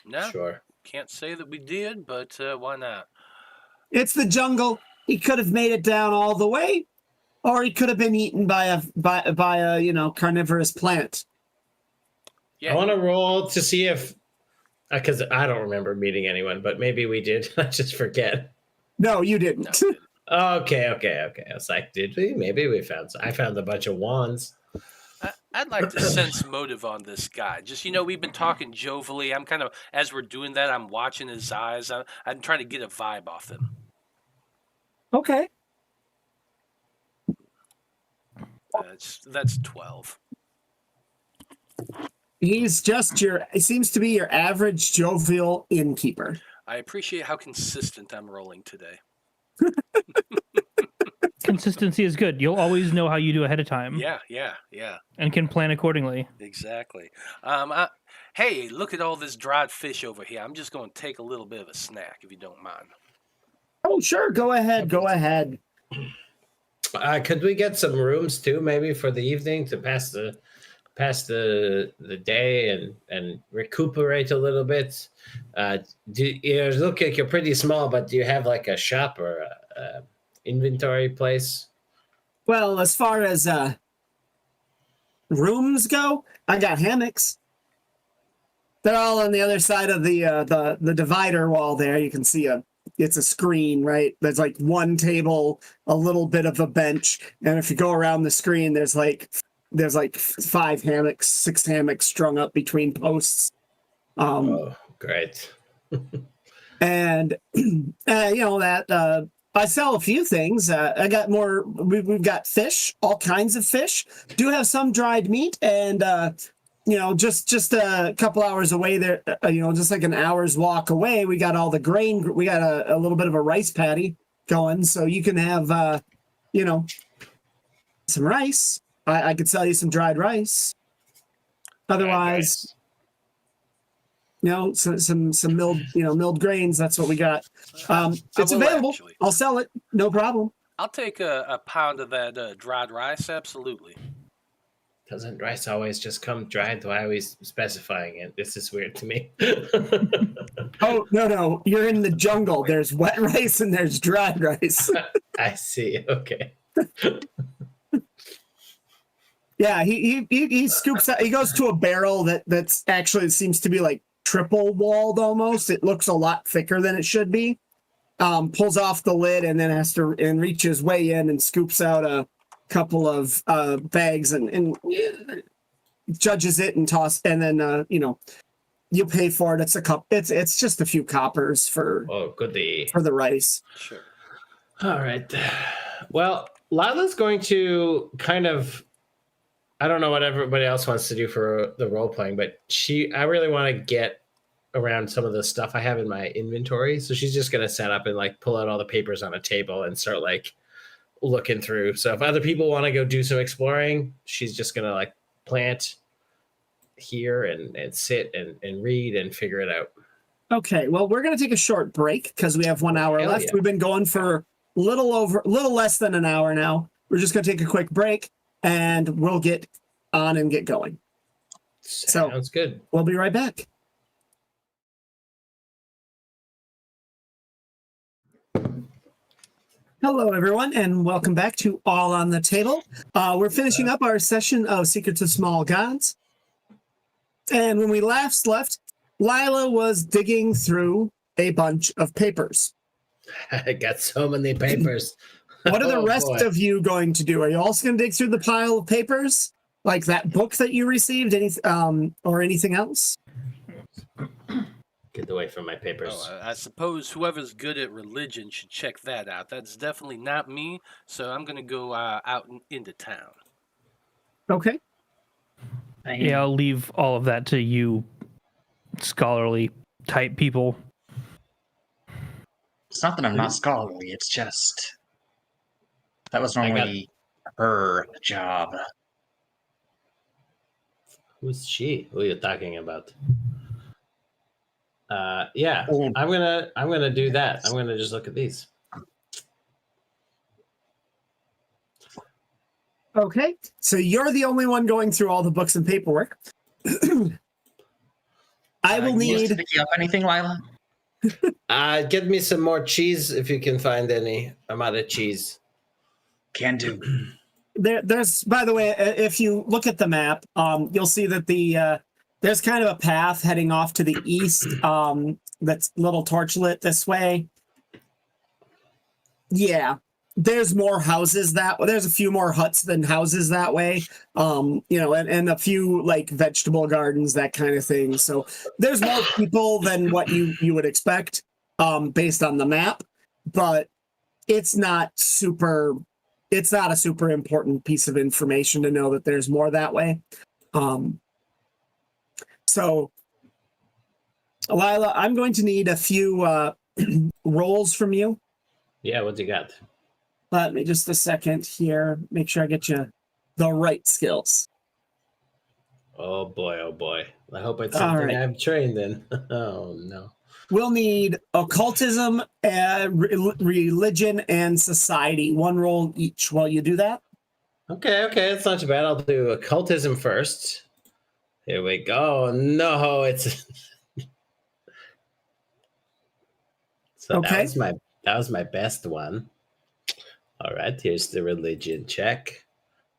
No, Sure. can't say that we did, but why not? It's the jungle. He could have made it down all the way, or he could have been eaten by a carnivorous plant. Yeah, I want to roll to see if, because I don't remember meeting anyone, but maybe we did. I just forget. No, you didn't. No. Okay. I was like, did we? Maybe we found. I found a bunch of wands. I'd like to sense motive on this guy. Just, we've been talking jovially. I'm kind of, as we're doing that, I'm watching his eyes. I'm trying to get a vibe off him. Okay. That's 12. He seems to be your average jovial innkeeper. I appreciate how consistent I'm rolling today. Consistency is good. You'll always know how you do ahead of time. Yeah. And can plan accordingly. Exactly. Hey, look at all this dried fish over here. I'm just going to take a little bit of a snack, if you don't mind. Oh, sure. Go ahead. Could we get some rooms too, maybe for the evening to pass the day and recuperate a little bit? You look like you're pretty small, but do you have like a shop or a inventory place? Well, as far as rooms go, I got hammocks. They're all on the other side of the divider wall there. You can see it's a screen, right? There's like one table, a little bit of a bench, and if you go around the screen, there's like 5 hammocks, 6 hammocks strung up between posts. Oh, great. And that I sell a few things. I got more. We've got fish, all kinds of fish. Do have some dried meat, and just a couple hours away there. Just like an hour's walk away, we got all the grain. We got a little bit of a rice paddy going, so you can have some rice. I could sell you some dried rice. Otherwise, some milled grains. That's what we got. It's available. Actually. I'll sell it. No problem. I'll take a pound of that dried rice. Absolutely. Doesn't rice always just come dried? Why are we specifying it? This is weird to me. Oh, no. You're in the jungle. There's wet rice and there's dried rice. I see. Okay. Yeah, he scoops out. He goes to a barrel that's actually seems to be like triple walled almost. It looks a lot thicker than it should be. Pulls off the lid and then reaches way in and scoops out a couple of bags and judges it and then you pay for it. It's a cup. It's just a few coppers for goody. the rice. Sure. All right. Well, Lila's going to kind of, I don't know what everybody else wants to do for the role playing, but I really want to get around some of the stuff I have in my inventory. So she's just going to set up and like pull out all the papers on a table and start like looking through. So if other people want to go do some exploring, she's just going to like plant here and sit and read and figure it out. Okay, well, we're going to take a short break because we have 1 hour Hell left. yeah. We've been going for little less than an hour now. We're just going to take a quick break and we'll get on and get going. Sounds good. We'll be right back. Hello, everyone, and welcome back to All on the Table. We're finishing up our session of Secrets of Small Gods. And when we last left, Lila was digging through a bunch of papers. I got so many papers. What are the Oh, rest boy. of you going to do? Are you also going to dig through the pile of papers? Like that book that you received, or anything else? Get away from my papers. Oh, I suppose whoever's good at religion should check that out. That's definitely not me, so I'm going to go out into town. Okay. Yeah, I'll leave all of that to you, scholarly type people. It's not that I'm not scholarly. It's just that was I got- normally her job. Who's she? Who are you talking about? Yeah, Oh. I'm gonna do that. I'm gonna just look at these. Okay. So you're the only one going through all the books and paperwork. I will You need. pick up anything, Lila? Get me some more cheese if you can find any. I'm out of cheese. Can do. There's, by the way, if you look at the map, you'll see that there's kind of a path heading off to the east. That's a little torch lit this way. Yeah, there's more houses there's a few more huts than houses that way. And a few like vegetable gardens, that kind of thing. So there's more people than what you would expect, based on the map, but it's not a super important piece of information to know that there's more that way. So, Lila, I'm going to need a few rolls from you. Yeah, what you got? Let me just a second here. Make sure I get you the right skills. Oh boy. I hope it's All something right. I've trained in. Oh no. We'll need occultism, religion, and society. 1 roll each while you do that. Okay, it's not too bad. I'll do occultism first. Here we go. No, it's so Okay. that was my best one. All right, here's the religion check.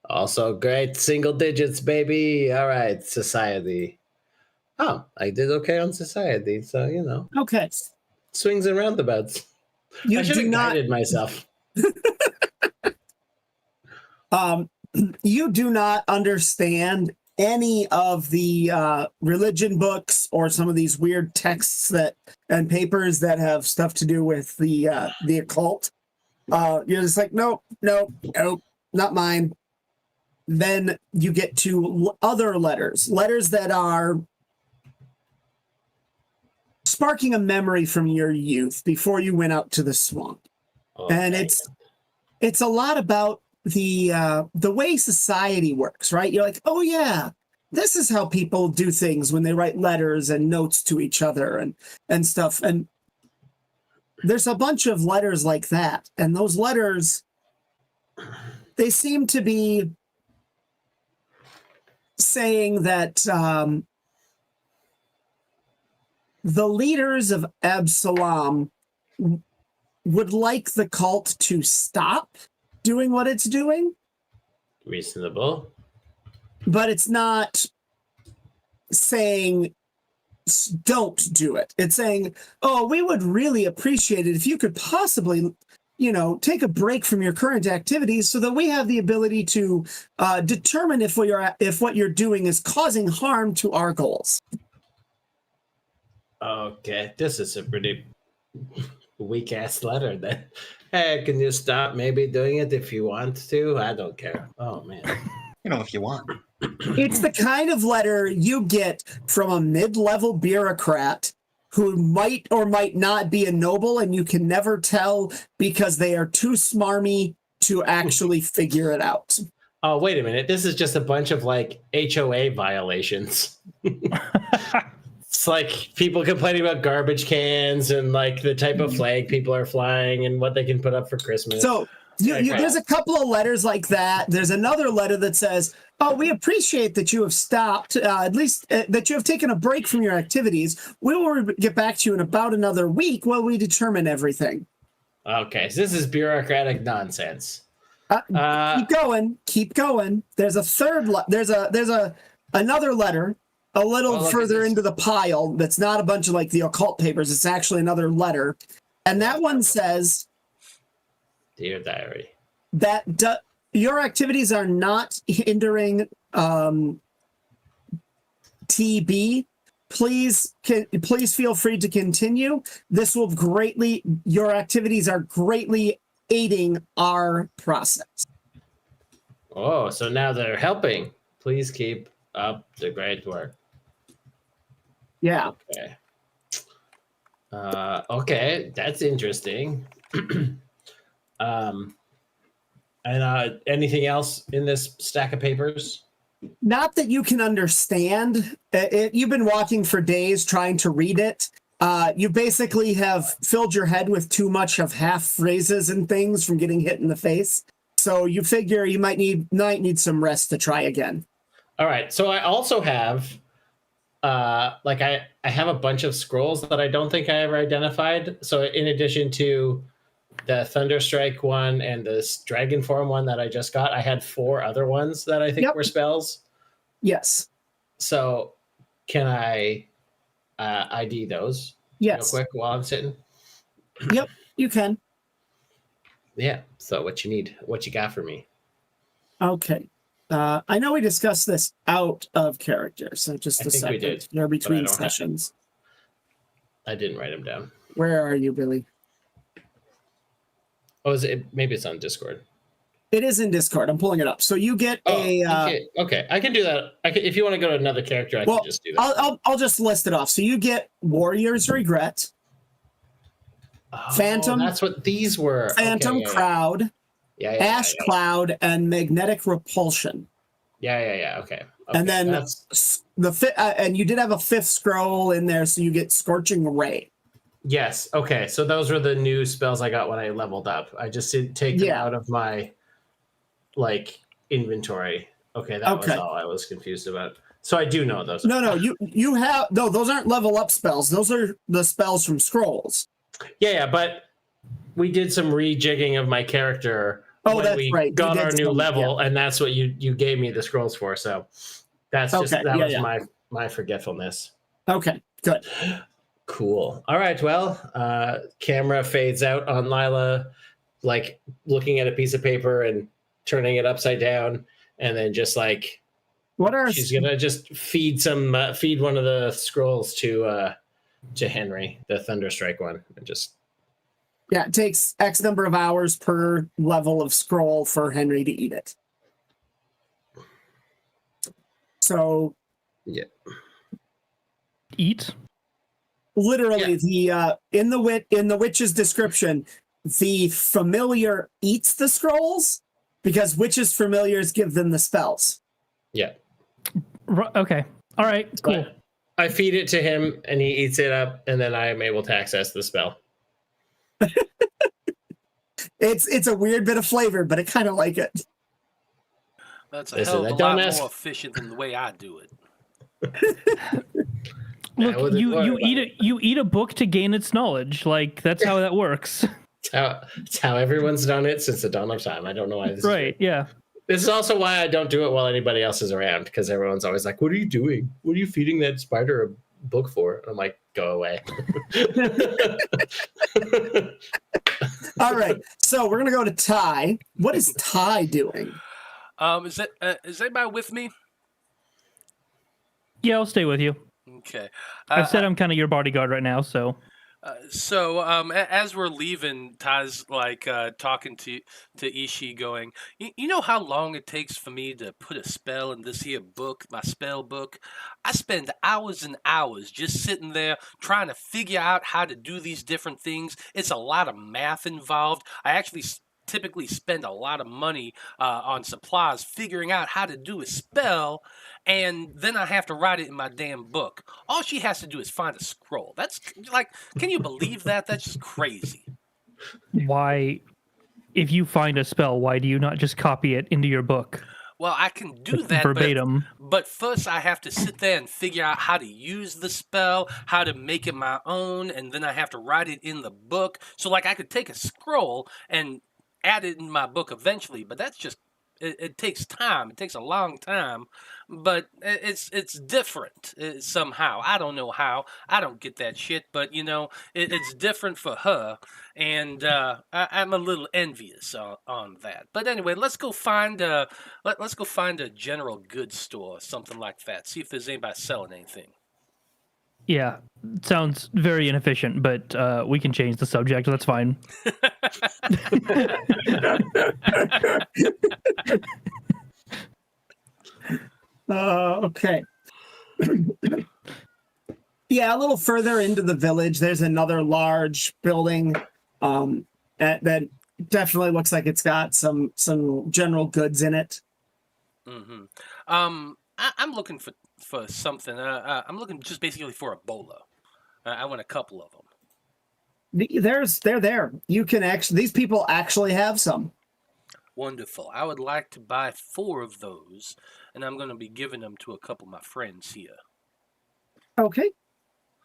Also great, single digits, baby. All right, society. Oh, I did okay on society, so Okay. swings and roundabouts. You I should do have not. guided myself. You do not understand any of the religion books or some of these weird texts and papers that have stuff to do with the occult. You're just like, nope, not mine. Then you get to other letters that are sparking a memory from your youth before you went out to the swamp. And Okay. it's a lot about the way society works, right? You're like, oh yeah, this is how people do things when they write letters and notes to each other and stuff. And there's a bunch of letters like that. And those letters, they seem to be saying that the leaders of Absalom would like the cult to stop doing what it's doing, Reasonable. but it's not saying don't do it. It's saying, oh, we would really appreciate it if you could possibly, take a break from your current activities so that we have the ability to determine if what you're doing is causing harm to our goals. Okay, this is a pretty weak ass letter then. Hey, can you stop maybe doing it if you want to? I don't care. Oh man. If you want. It's the kind of letter you get from a mid-level bureaucrat who might or might not be a noble, and you can never tell because they are too smarmy to actually figure it out. Oh, wait a minute. This is just a bunch of like HOA violations. It's like people complaining about garbage cans and like the type of flag people are flying and what they can put up for Christmas. So there's a couple of letters like that. There's another letter that says, "Oh, we appreciate that you have stopped, at least that you have taken a break from your activities. We will get back to you in about another week while we determine everything." Okay, so this is bureaucratic nonsense. Keep going. There's a third. There's another letter a little further into the pile. That's not a bunch of like the occult papers. It's actually another letter, and that one says, "Dear Diary, that your activities are not hindering TB. Please feel free to continue. This will your activities are greatly aiding our process." Oh, so now they're helping. Please keep up the great work. Yeah. Okay. Okay, that's interesting. And anything else in this stack of papers? Not that you can understand. You've been walking for days trying to read it. You basically have filled your head with too much of half phrases and things from getting hit in the face. So you figure you might need some rest to try again. All right. So I also have, I have a bunch of scrolls that I don't think I ever identified. So in addition to the Thunderstrike one and this Dragon Form one that I just got, I had 4 other ones that I think were spells. Yes. So can I ID those? Yes. Real quick while I'm sitting. Yep, you can. Yeah. So what you got for me? Okay. I know we discussed this out of character, so just a I think we second. did, They're between don't have it. sessions. I didn't write them down. Where are you, Billy? Oh, maybe it's on Discord. It is in Discord. I'm pulling it up. So you get okay. I can do that. If you want to go to another character, I can just do that. I'll just list it off. So you get Warrior's Regret, Phantom. That's what these were. Phantom Crowd, Ash Cloud, and Magnetic Repulsion. Yeah. Okay. And then and you did have a 5th scroll in there, so you get Scorching Ray. Yes. Okay. So those were the new spells I got when I leveled up. I just didn't take them out of my inventory. Okay, that was all I was confused about. So I do know those. No, you have those aren't level up spells. Those are the spells from scrolls. Yeah, but we did some rejigging of my character when we got our new level, and that's what you gave me the scrolls for. So that's just was my forgetfulness. Okay, good. Cool. All right. Well, camera fades out on Lila, looking at a piece of paper and turning it upside down, and then just she's gonna just feed one of the scrolls to Henry, the Thunderstrike one, and just it takes X number of hours per level of scroll for Henry to eat it. So eat. Literally, in the witch's description, the familiar eats the scrolls because witches' familiars give them the spells. Yeah. Okay. All right. Cool. But I feed it to him, and he eats it up, and then I am able to access the spell. It's a weird bit of flavor, but I kind of like it. That's a hell of a lot more efficient than the way I do it. Look, you eat a book to gain its knowledge. That's how that works. It's how everyone's done it since the dawn of time. I don't know why this is right. Yeah. This is also why I don't do it while anybody else is around, because everyone's always like, "What are you doing? What are you feeding that spider a book for?" And I'm like, "Go away." All right. So we're gonna go to Ty. What is Ty doing? Is anybody with me? Yeah, I'll stay with you. Okay. I've said I'm kind of your bodyguard right now, so As we're leaving, Taz talking to Ishii, going, you know how long it takes for me to put a spell in this here book, my spell book? I spend hours and hours just sitting there trying to figure out how to do these different things. It's a lot of math involved. I actually typically spend a lot of money on supplies figuring out how to do a spell, and then I have to write it in my damn book. All she has to do is find a scroll. That's like, can you believe that? That's just crazy. why, if you find a spell, why do you not just copy it into your book Well, I can do that verbatim? But first, I have to sit there and figure out how to use the spell, how to make it my own, and then I have to write it in the book. So, like, I could take a scroll and add it in my book eventually, but that's just it takes time. It takes a long time, but it's different somehow. I don't know how. I don't get that shit, but it's different for her, and I'm a little envious on that. But anyway, let's go find let's go find a general goods store, something like that. See if there's anybody selling anything. Yeah, sounds very inefficient, but we can change the subject. That's fine. Okay. Yeah, a little further into the village, there's another large building that definitely looks like it's got some general goods in it. Mm-hmm. I'm looking for something. I'm looking just basically for a bola. I want a couple of them. They're there. You can actually, these people actually have some. Wonderful. I would like to buy 4 of those, and I'm going to be giving them to a couple of my friends here. Okay.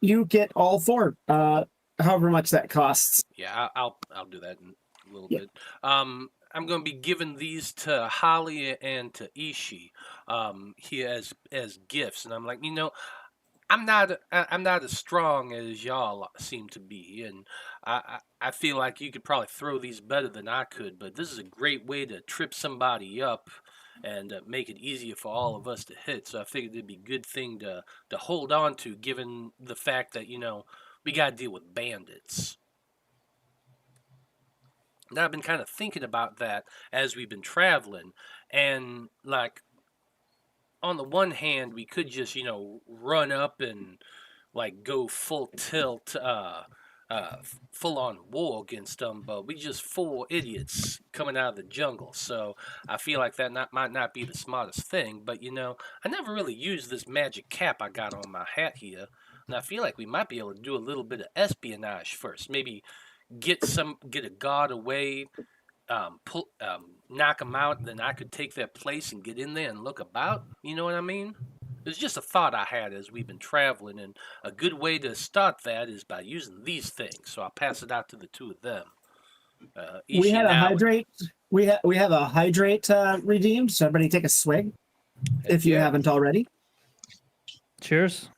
You get all 4. However much that costs. Yeah, I'll do that in a little bit. I'm going to be giving these to Holly and to Ishii here as gifts, and I'm like, I'm not as strong as y'all seem to be, and I feel like you could probably throw these better than I could, but this is a great way to trip somebody up and make it easier for all of us to hit. So I figured it'd be a good thing to hold on to, given the fact that we got to deal with bandits. Now I've been kind of thinking about that as we've been traveling, and like, on the one hand, we could just, run up and like go full tilt, full on war against them, but we just 4 idiots coming out of the jungle. So I feel like that might not be the smartest thing, but I never really used this magic cap I got on my hat here, and I feel like we might be able to do a little bit of espionage first. Maybe get a guard away, knock them out, and then I could take their place and get in there and look about. You know what I mean? It's just a thought I had as we've been traveling, and a good way to start that is by using these things. So I'll pass it out to the 2 of them. We had a hydrate. We have a hydrate redeemed. So everybody take a swig if you haven't already. Cheers.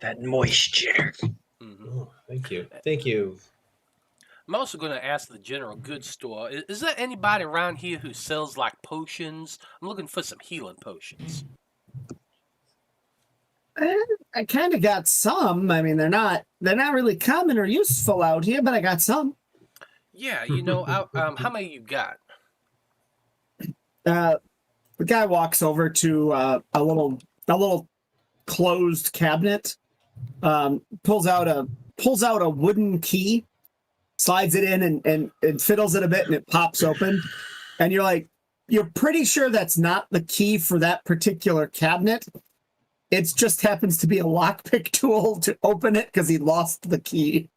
That moisture. Mm-hmm. Oh, thank you. I'm also going to ask the general goods store, is there anybody around here who sells like potions? I'm looking for some healing potions. I kind of got some. I mean, they're not really common or useful out here, but I got some. Yeah, how many you got? The guy walks over to a little closed cabinet, pulls out a wooden key, slides it in and fiddles it a bit, and it pops open. And you're pretty sure that's not the key for that particular cabinet. It just happens to be a lockpick tool to open it because he lost the key.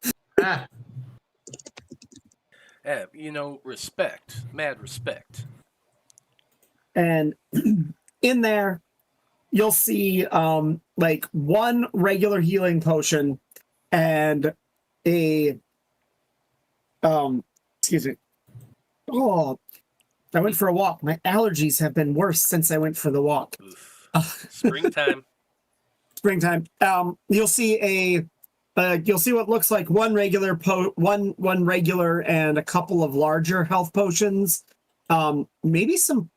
Respect, mad respect. And in there, you'll see like 1 regular healing potion and a excuse me. Oh, I went for a walk. My allergies have been worse since I went for the walk. Springtime. Springtime. You'll see what looks like 1 regular one regular and a couple of larger health potions, maybe some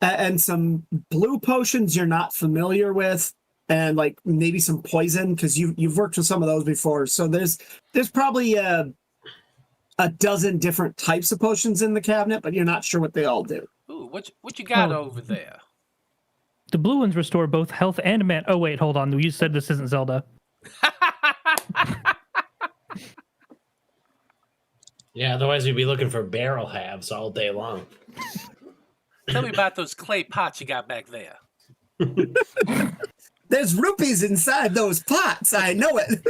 and some blue potions you're not familiar with, and like maybe some poison because you've worked with some of those before. So there's probably a dozen different types of potions in the cabinet, but you're not sure what they all do. Ooh, what you got Oh. over there? The blue ones restore both health and man. Oh wait, hold on. You said this isn't Zelda. Yeah, otherwise we'd be looking for barrel halves all day long. Tell me about those clay pots you got back there. There's rupees inside those pots. I know it.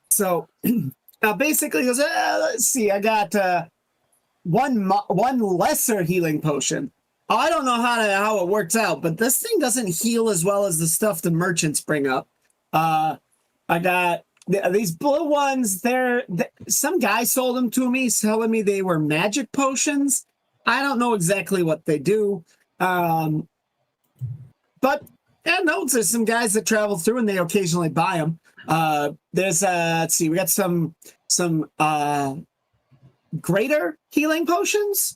So basically, he goes, let's see. I got one lesser healing potion. I don't know how it works out, but this thing doesn't heal as well as the stuff the merchants bring up. I got these blue ones. Some guy sold them to me, telling me they were magic potions. I don't know exactly what they do, but no, there's some guys that travel through and they occasionally buy them. There's let's see, we got some greater healing potions.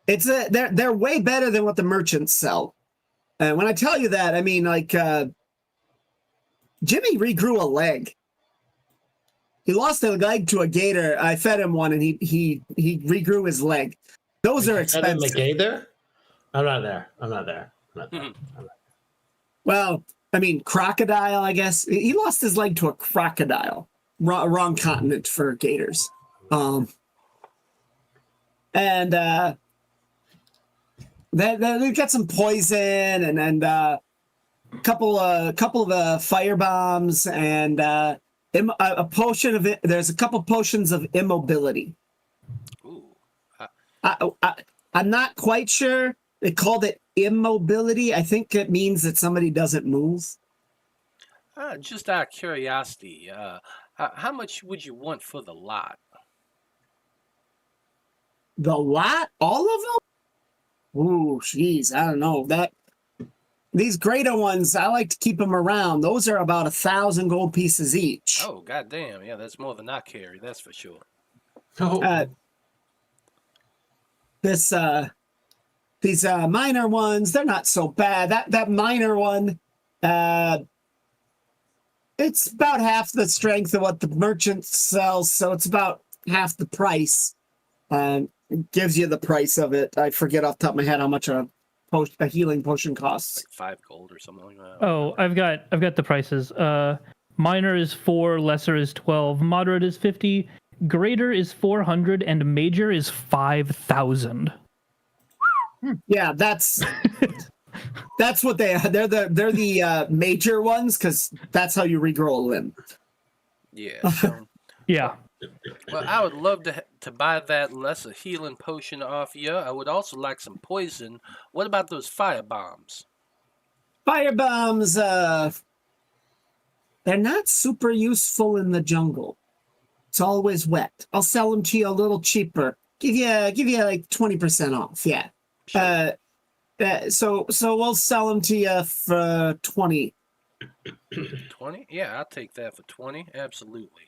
They're way better than what the merchants sell. And when I tell you that, I mean like Jimmy regrew a leg. He lost a leg to a gator. I fed him one, and he regrew his leg. Those are expensive. The gator? I'm not there. I'm not there. Well, I mean, crocodile, I guess. He lost his leg to a crocodile. Wrong continent for gators. And they got some poison and a couple of fire bombs and a potion of it. There's a couple potions of immobility. Ooh. I'm not quite sure. They called it immobility. I think it means that somebody doesn't move. Just out of curiosity, how much would you want for the lot? The lot? All of them? Ooh, jeez, I don't know. These greater ones, I like to keep them around. Those are about 1,000 gold pieces each. Oh, goddamn. Yeah, that's more than I carry, that's for sure. These minor ones, they're not so bad. That minor one, it's about half the strength of what the merchant sells, so it's about half the price. It gives you the price of it. I forget off the top of my head how much a healing potion costs. Like 5 gold or something like that. Oh, I've got the prices. Minor is 4, lesser is 12, moderate is 50, greater is 400, and major is 5,000. Yeah, that's what they are. They're the major ones because that's how you regrow a limb. Yeah. So, Yeah. well, I would love to buy that lesser healing potion off you. I would also like some poison. What about those fire bombs? Fire bombs, they're not super useful in the jungle. It's always wet. I'll sell them to you a little cheaper. Give you like 20% off. Yeah. Sure. So we'll sell them to you for 20. 20? Yeah, I'll take that for 20. Absolutely.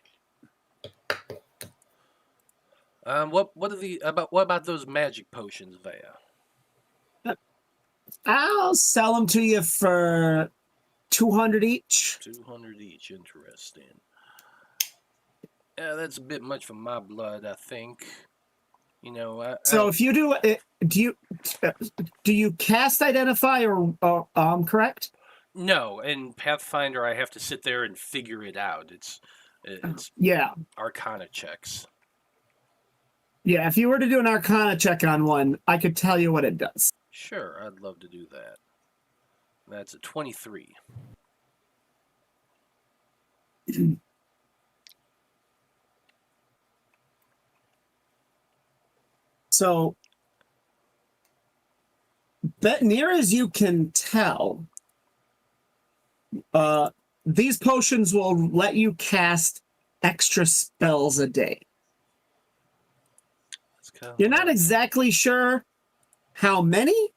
What about those magic potions there? I'll sell them to you for 200 each. 200 each. Interesting. Yeah, that's a bit much for my blood, I think. You know. If you do you cast identify or correct? No, in Pathfinder, I have to sit there and figure it out. It's Yeah. Arcana checks. Yeah, if you were to do an Arcana check on one, I could tell you what it does. Sure, I'd love to do that. That's a 23. So, that near as you can tell, these potions will let you cast extra spells a day. You're not exactly sure how many,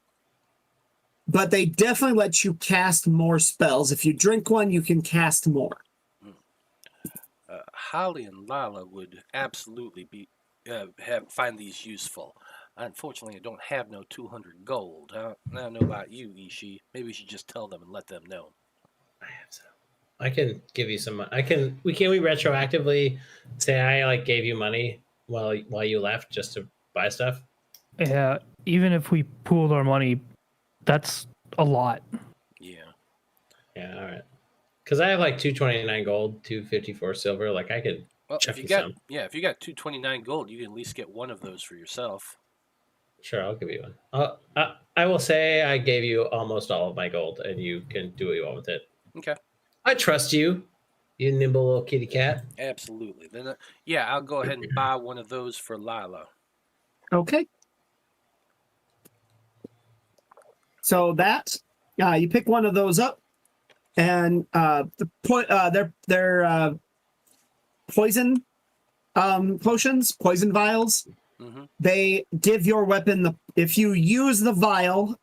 but they definitely let you cast more spells. If you drink one, you can cast more. Holly and Lala would absolutely be find these useful. Unfortunately, I don't have no 200 gold. I don't know about you, Ishii. Maybe we should just tell them and let them know. I have some. I can give you some. We retroactively say I like gave you money while you left just to buy stuff. Yeah, even if we pooled our money, that's a lot. Yeah. Yeah, all right. Because I have like 229 gold, 254 silver. Like I could. Well, chuck if you you got some. if you got 229 gold, you can at least get one of those for yourself. Sure, I'll give you one. I will say I gave you almost all of my gold, and you can do what you want with it. Okay. I trust you, you nimble little kitty cat. Absolutely. Then, yeah, I'll go ahead and buy one of those for Lila. Okay. So that you pick one of those up, and they're poison potions, poison vials. Mm-hmm. They give your weapon if you use the vial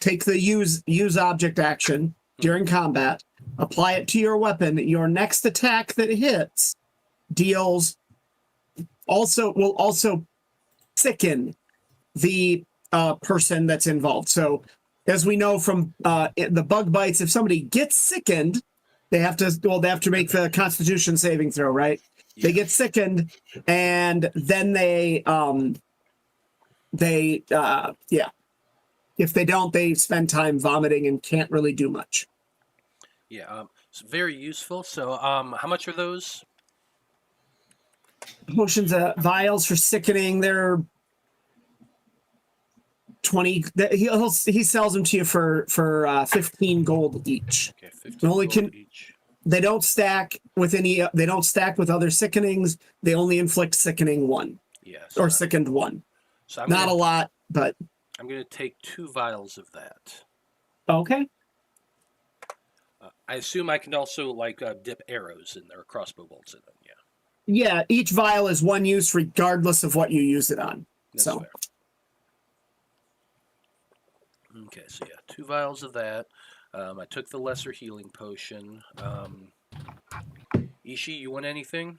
take the use object action during combat, apply it to your weapon. Your next attack that hits will also sicken the person that's involved. So as we know from the bug bites, if somebody gets sickened, they have to make the Constitution saving throw, right? Yeah. They get sickened, and then if they don't, they spend time vomiting and can't really do much. Yeah, it's very useful. So, how much are those? Potions, vials for sickening. They're 20. He sells them to you for 15 gold each. Okay, 15 gold each. They don't stack with They don't stack with other sickenings. They only inflict sickening one. Yes. Or sickened one. So a lot, but I'm going to take 2 vials of that. Okay. I assume I can also dip arrows in there, crossbow bolts in them. Yeah. Yeah, each vial is one use regardless of what you use it on. That's fair. Okay, so yeah, 2 vials of that. I took the lesser healing potion. Ishii, you want anything?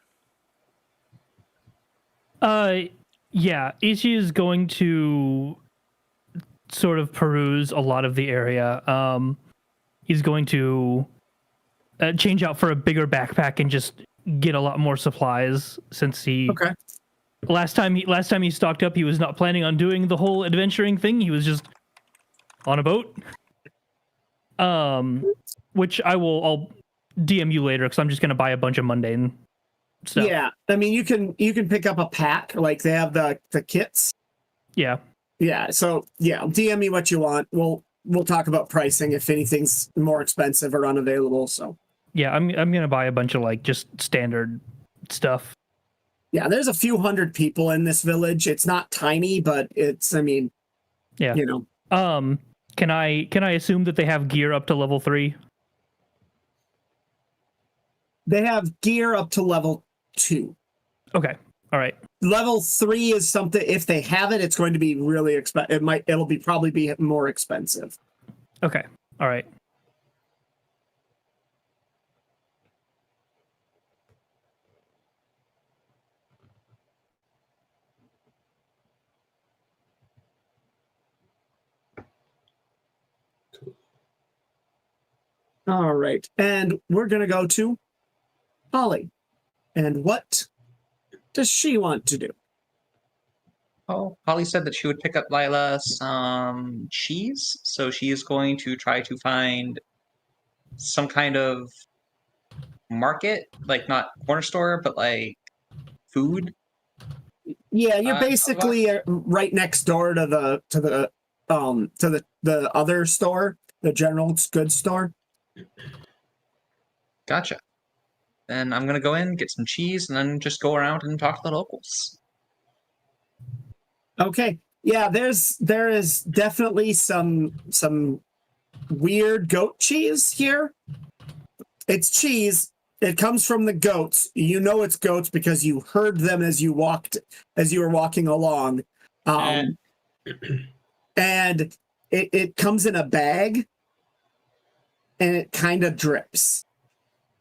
Yeah, Ishii is going to sort of peruse a lot of the area. He's going to change out for a bigger backpack and just get a lot more supplies since he. Okay. Last time he stocked up, he was not planning on doing the whole adventuring thing. He was just on a boat. Which I'll DM you later because I'm just gonna buy a bunch of mundane stuff. Yeah, I mean you can pick up a pack, like they have the kits. Yeah. Yeah. So yeah, DM me what you want. We'll talk about pricing if anything's more expensive or unavailable. So yeah, I'm gonna buy a bunch of just standard stuff. Yeah, there's a few hundred people in this village. It's not tiny, but it's yeah. Can I assume that they have gear up to level 3? They have gear up to level 2. Okay. All right. Level 3 is something, if they have it, it's going to be really expensive. It'll probably be more expensive. Okay. All right. All right. And we're going to go to Holly. And what does she want to do? Oh, Holly said that she would pick up Lila some cheese. So she is going to try to find some kind of market, not corner store, but food. Yeah, you're basically right next door to the other store, the general goods store. Gotcha. Then I'm gonna go in, get some cheese, and then just go around and talk to the locals. Okay. Yeah, there is definitely some weird goat cheese here. It's cheese. It comes from the goats. You know it's goats because you heard them as you were walking along. And it comes in a bag. And it kind of drips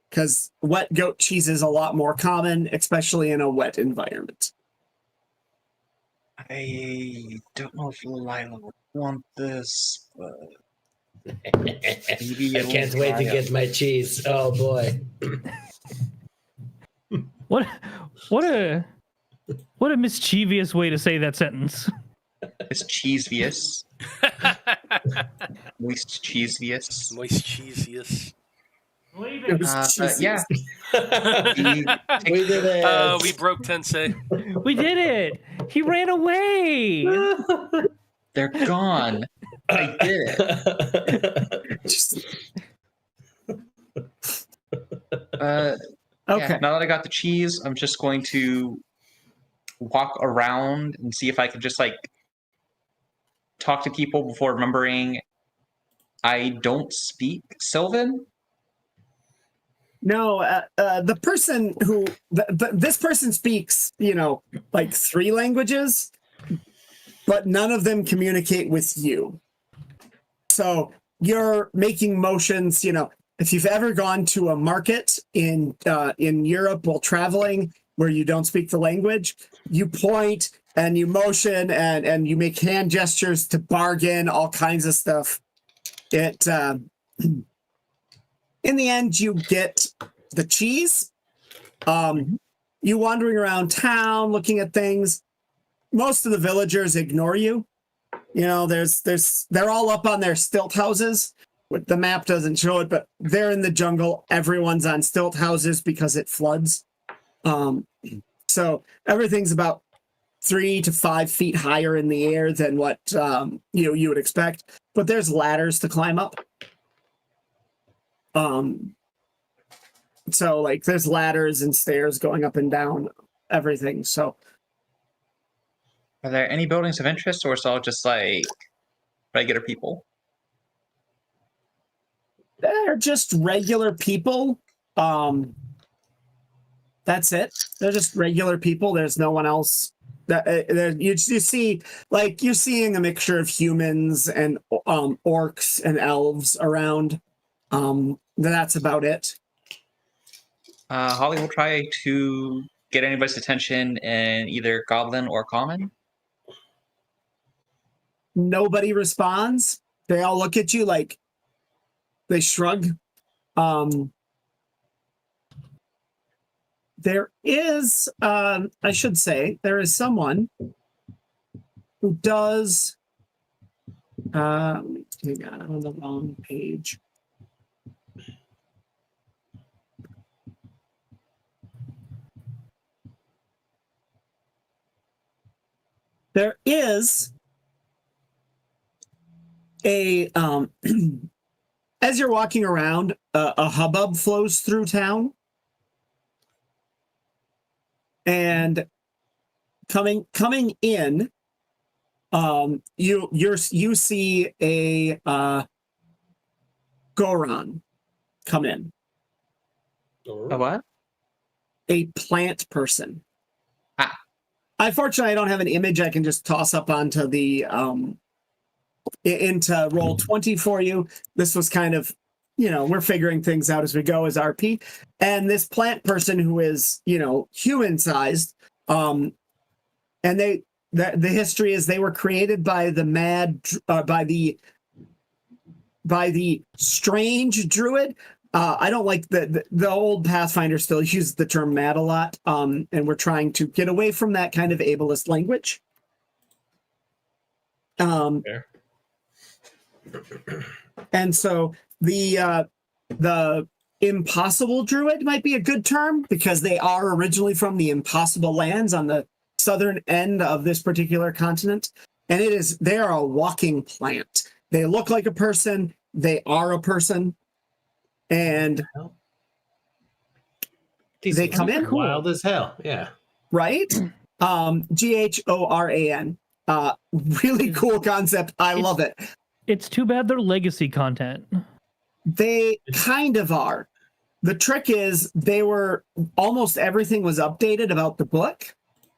because wet goat cheese is a lot more common, especially in a wet environment. I don't know if Lila would want this, but I maybe can't wait to get my cheese. Oh boy. What a mischievous way to say that sentence. it's cheesiest. Moist cheesiest. Moist cheesiest. It was But yeah, We did it. We broke Tensei. We did it. He ran away. they're gone. I did it. Just- Okay. okay. Now that I got the cheese, I'm just going to walk around and see if I can just like talk to people before remembering I don't speak Sylvan. No, the person who this person speaks, like 3 languages, but none of them communicate with you. So you're making motions. If you've ever gone to a market in Europe while traveling where you don't speak the language, you point and you motion and you make hand gestures to bargain, all kinds of stuff. It in the end, you get the cheese. You wandering around town, looking at things. Most of the villagers ignore you. They're all up on their stilt houses. The map doesn't show it, but they're in the jungle. Everyone's on stilt houses because it floods. So everything's about 3 to 5 feet higher in the air than what you would expect. But there's ladders to climb up. So like there's ladders and stairs going up and down everything. So Are there any buildings of interest, or is it all just like regular people? they're just regular people. That's it. They're just regular people. There's no one else. You see, like you're seeing a mixture of humans and orcs and elves around. That's about it. Holly will try to get anybody's attention in either goblin or common. Nobody responds. They all look at you like they shrug. There is, I should say, there is someone who does. Hang on, I'm on the wrong page. There is a as you're walking around, a hubbub flows through town, and coming in, you see a Goron come in, A what? a plant person. Ah. Unfortunately, I don't have an image I can just toss up onto the into Roll20 for you. This was kind of, we're figuring things out as we go as RP. And this plant person who is, human sized, and the history is they were created by the strange druid. I don't like the old Pathfinder still uses the term mad a lot. And we're trying to get away from that kind of ableist language. Fair. And so the impossible druid might be a good term because they are originally from the impossible lands on the southern end of this particular continent. And they are a walking plant. They look like a person. They are a person. And they come in. Wild as hell. Yeah. Right? Ghoran. Really cool concept. I love it. It's too bad they're legacy content. They kind of are. The trick is almost everything was updated about the book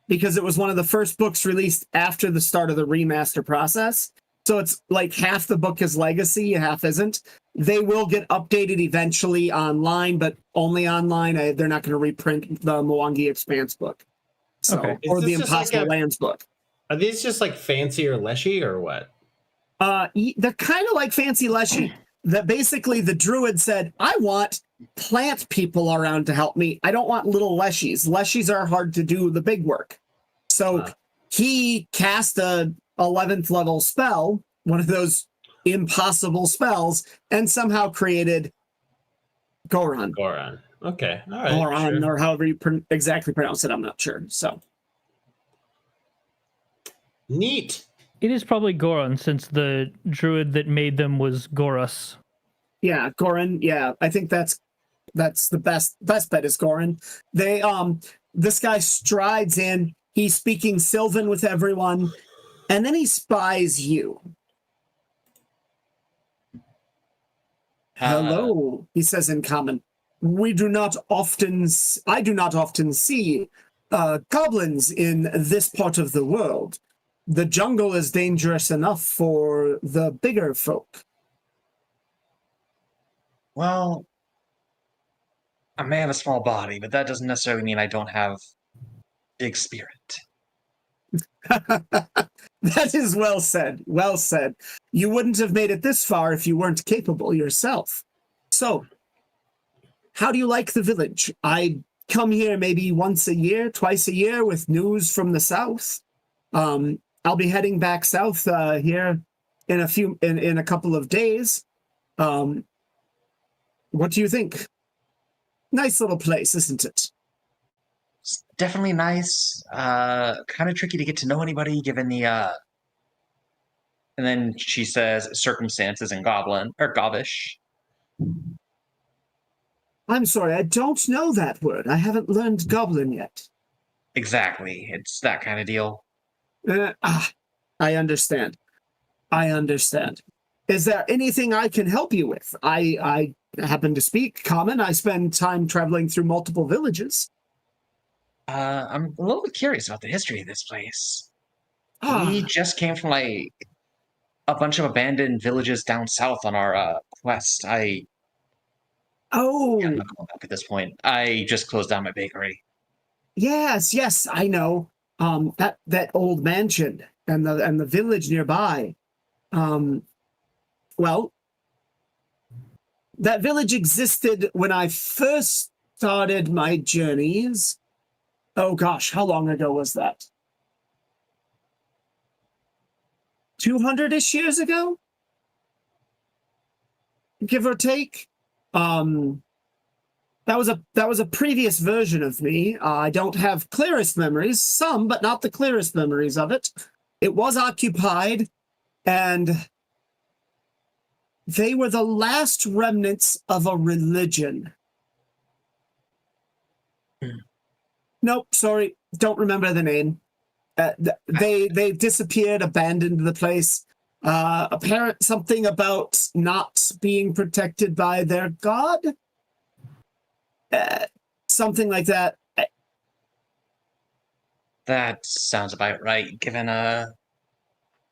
because it was one of the first books released after the start of the remaster process. So it's like half the book is legacy, half isn't. They will get updated eventually online, but only online. They're not going to reprint the Mwangi Expanse book. So, Okay. or Is the this just like Impossible Lands book. Are these just like fancy or leshy or what? They're kind of like fancy leshy. That basically the druid said, I want plant people around to help me. I don't want little leshies. Leshies are hard to do the big work. So he cast a 11th level spell, one of those impossible spells, and somehow created Goron. Goron. Okay. All right. Goron, sure. or however you exactly pronounce it, I'm not sure. So Neat. It is probably Goron, since the druid that made them was Gorus. yeah, Goron. Yeah, I think that's the best bet is Goron. They this guy strides in. He's speaking Sylvan with everyone, and then he spies you. Hello, he says in common. I do not often see goblins in this part of the world. The jungle is dangerous enough for the bigger folk. Well, I may have a small body, but that doesn't necessarily mean I don't have big spirit. That is well said. Well said. You wouldn't have made it this far if you weren't capable yourself. So, how do you like the village? I come here maybe once a year, twice a year with news from the south. I'll be heading back south here in a couple of days. What do you think? Nice little place, isn't it? It's definitely nice. Kind of tricky to get to know anybody given the and then she says circumstances in Goblin or Gobbish. I'm sorry, I don't know that word. I haven't learned Goblin yet. Exactly. It's that kind of deal. I understand. I understand. Is there anything I can help you with? I happen to speak Common. I spend time traveling through multiple villages. I'm a little bit curious about the history of this place. Ah, We just came from like a bunch of abandoned villages down south on our quest. I'm oh, not going back at this point. I just closed down my bakery. yes, I know. That old mansion and the village nearby. Well, that village existed when I first started my journeys. Oh gosh, how long ago was that? 200-ish years ago? Give or take. That was a previous version of me. I don't have clearest memories, some, but not the clearest memories of it. It was occupied, and they were the last remnants of a religion. Nope, sorry, don't remember the name. They disappeared, abandoned the place. Apparent something about not being protected by their god. Something like that. That sounds about right, given a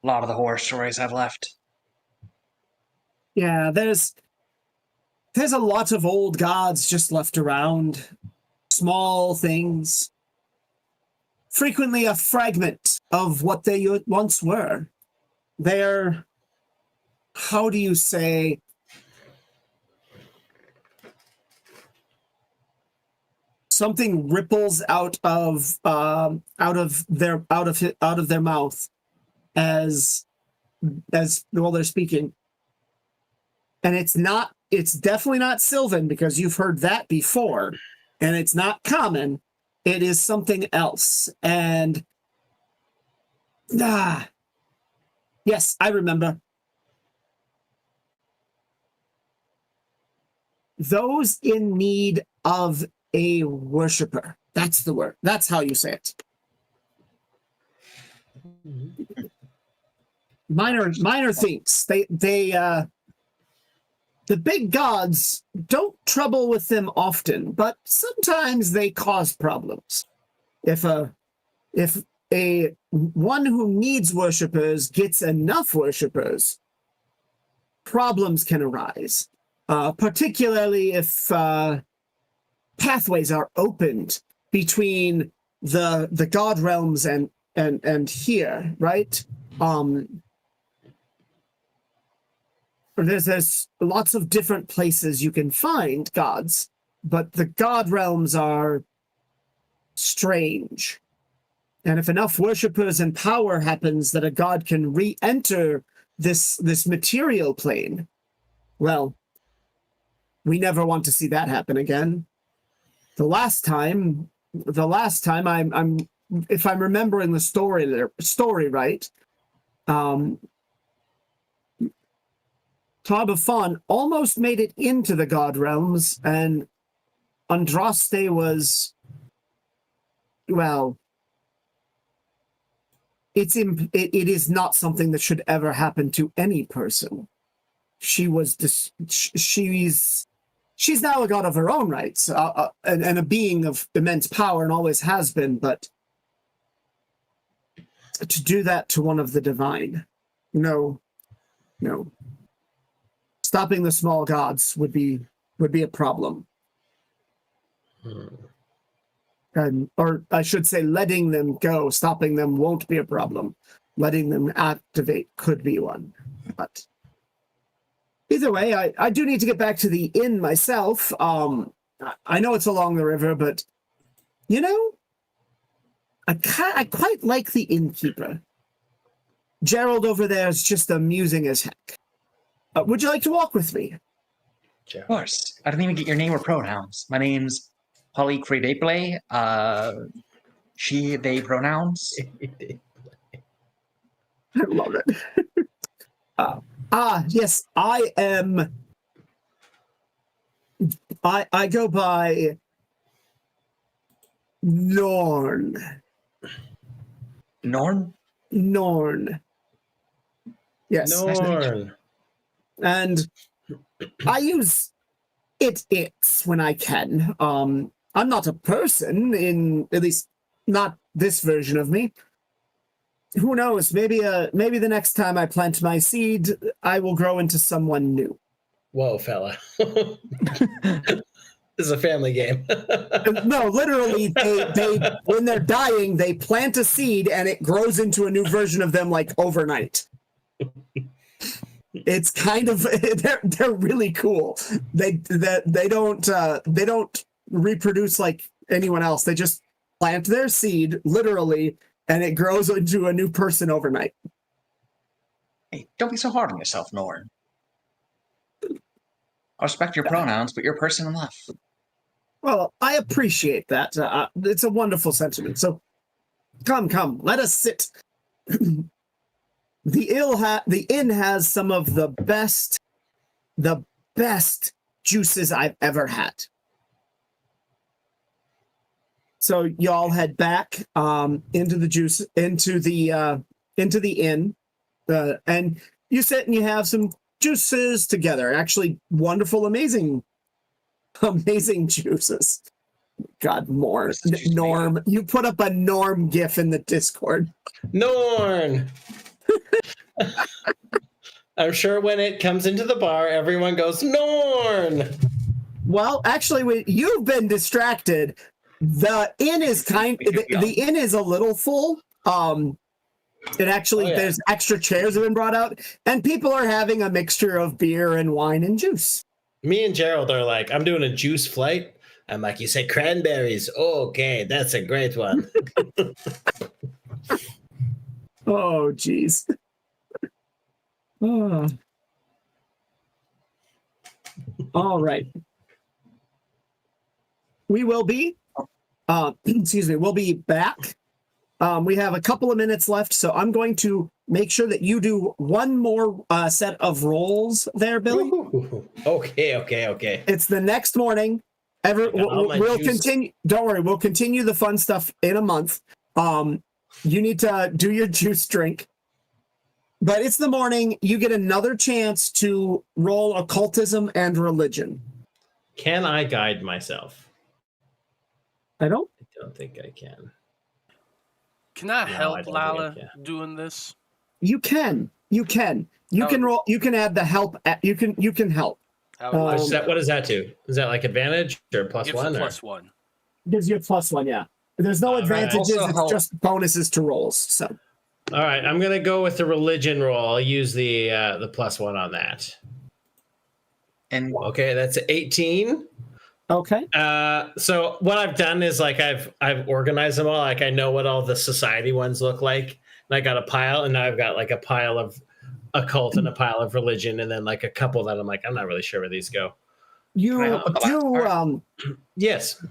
lot of the horror stories I've left. Yeah, there's a lot of old gods just left around. Small things. Frequently a fragment of what they once were. They're, how do you say, something ripples out of their mouth as while they're speaking. And it's definitely not Sylvan, because you've heard that before, and it's not common. It is something else. And yes, I remember. Those in need of a worshiper. That's the word. That's how you say it. Minor things. The big gods don't trouble with them often, but sometimes they cause problems. If one who needs worshippers gets enough worshippers, problems can arise. Particularly if pathways are opened between the god realms and and here, right? There's lots of different places you can find gods, but the god realms are strange. And if enough worshippers and power happens that a god can re-enter this material plane, well, we never want to see that happen again. The last time I'm if I'm remembering the story right, Tar-Baphon almost made it into the god realms, and Andraste was, well, it is not something that should ever happen to any person. She was she's now a god of her own rights, and a being of immense power, and always has been. But to do that to one of the divine, no. Stopping the small gods would be a problem. Or I should say, letting them go, stopping them won't be a problem. Letting them activate could be one. But either way, I do need to get back to the inn myself. I know it's along the river, but I quite like the innkeeper. Gerald over there is just amusing as heck. Would you like to walk with me? Of course. I didn't even get your name or pronouns. My name's Holly Credeple. She, they pronouns. I love it. Yes, I am. I go by Norn. Norn? Norn. Yes. Norn. And I use it's when I can. I'm not a person, at least not this version of me. Who knows? Maybe the next time I plant my seed, I will grow into someone new. Whoa, fella. This is a family game. No, literally, they when they're dying, they plant a seed and it grows into a new version of them like overnight. It's kind of they're really cool. They don't reproduce like anyone else. They just plant their seed literally, and it grows into a new person overnight. Hey, don't be so hard on yourself, Norn. I respect your pronouns, but you're a person enough. Well, I appreciate that. It's a wonderful sentiment. So, come, let us sit. The inn has some of the best juices I've ever had. So y'all head back into the inn, and you sit and you have some juices together. Actually, wonderful, amazing juices. God, more Norm. You put up a Norm gif in the Discord. Norn. I'm sure when it comes into the bar, everyone goes, Norn. Well, actually, you've been distracted. The inn is the inn is a little full. It actually there's extra chairs have been brought out, and people are having a mixture of beer and wine and juice. Me and Gerald are like, I'm doing a juice flight. I'm like, you say cranberries. Okay, that's a great one. Oh, geez. Oh. All right. We will be, we'll be back. We have a couple of minutes left, so I'm going to make sure that you do one more set of rolls there, Billy. Ooh, okay. It's the next morning. We'll continue. Don't worry, we'll continue the fun stuff in a month. You need to do your juice drink. But it's the morning. You get another chance to roll occultism and religion. Can I guide myself? I don't think I can. Can I help I don't Lila think I can. doing this? You can. You can roll. You can add the help. You can help. How would I What does that do? Is that like advantage or plus give one? plus one? Gives you a +1, yeah. There's no All right. advantages. Also, It's how- just bonuses to rolls. So All right, I'm gonna go with the religion roll. I'll use the +1 on that. And Okay, that's 18. okay. So what I've done is like I've organized them all. Like I know what all the society ones look like, and I got a pile, and now I've got like a pile of occult and a pile of religion, and then like a couple that I'm like I'm not really sure where these go. You Can I help with the last do part? Yes.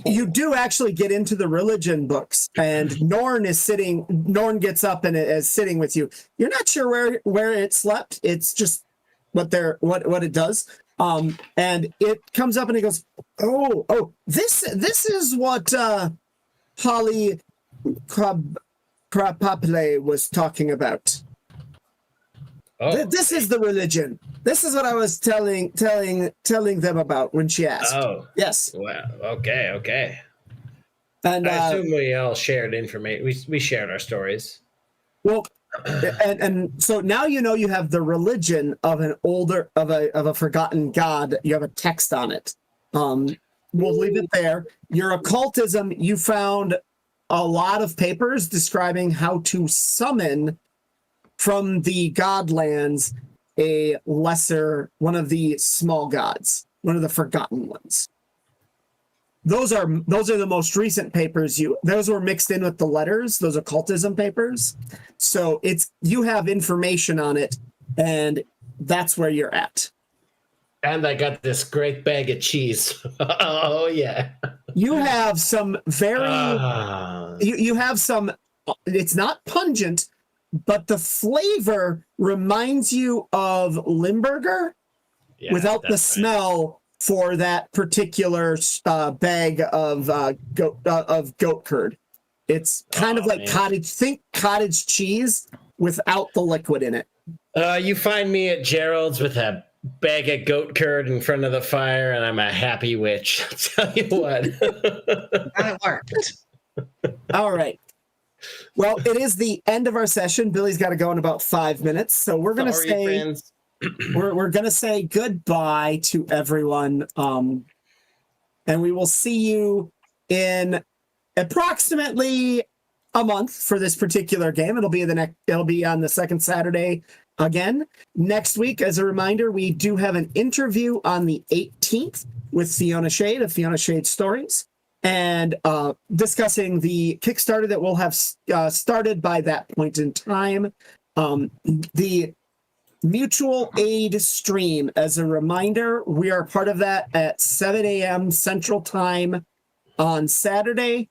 you do actually get into the religion books, and Norn gets up and is sitting with you. You're not sure where it slept. It's just what it does. And it comes up and it goes, oh, this is what Holly Krapaple was talking about. Oh. This is the religion. This is what I was telling them about when she asked. Oh. Yes. Well. Okay. And I assume we all shared information. We shared our stories. well, and so now you know you have the religion of a forgotten god. You have a text on it. We'll leave it there. Your occultism, you found a lot of papers describing how to summon from the godlands a lesser, one of the small gods, one of the forgotten ones. Those are the most recent papers. Those were mixed in with the letters, those occultism papers. So you have information on it, and that's where you're at. And I got this great bag of cheese. Oh yeah. You have some very Ah. you have some, it's not pungent, but the flavor reminds you of Limburger Yeah, without the that's right. smell for that particular bag of goat curd. It's kind of Oh, like man. cottage cheese without the liquid in it. You find me at Gerald's with a bag of goat curd in front of the fire, and I'm a happy witch. I'll tell you what. that worked. All right. Well, it is the end of our session. Billy's got to go in about 5 minutes, so we're gonna Sorry, say friends. we're gonna say goodbye to everyone, and we will see you in approximately a month for this particular game. It'll be on the second Saturday again. Next week, as a reminder, we do have an interview on the 18th with Fiona Shade of Fiona Shade Stories, and discussing the Kickstarter that will have started by that point in time. The mutual aid stream, as a reminder, we are part of that at 7 a.m. Central Time on Saturday.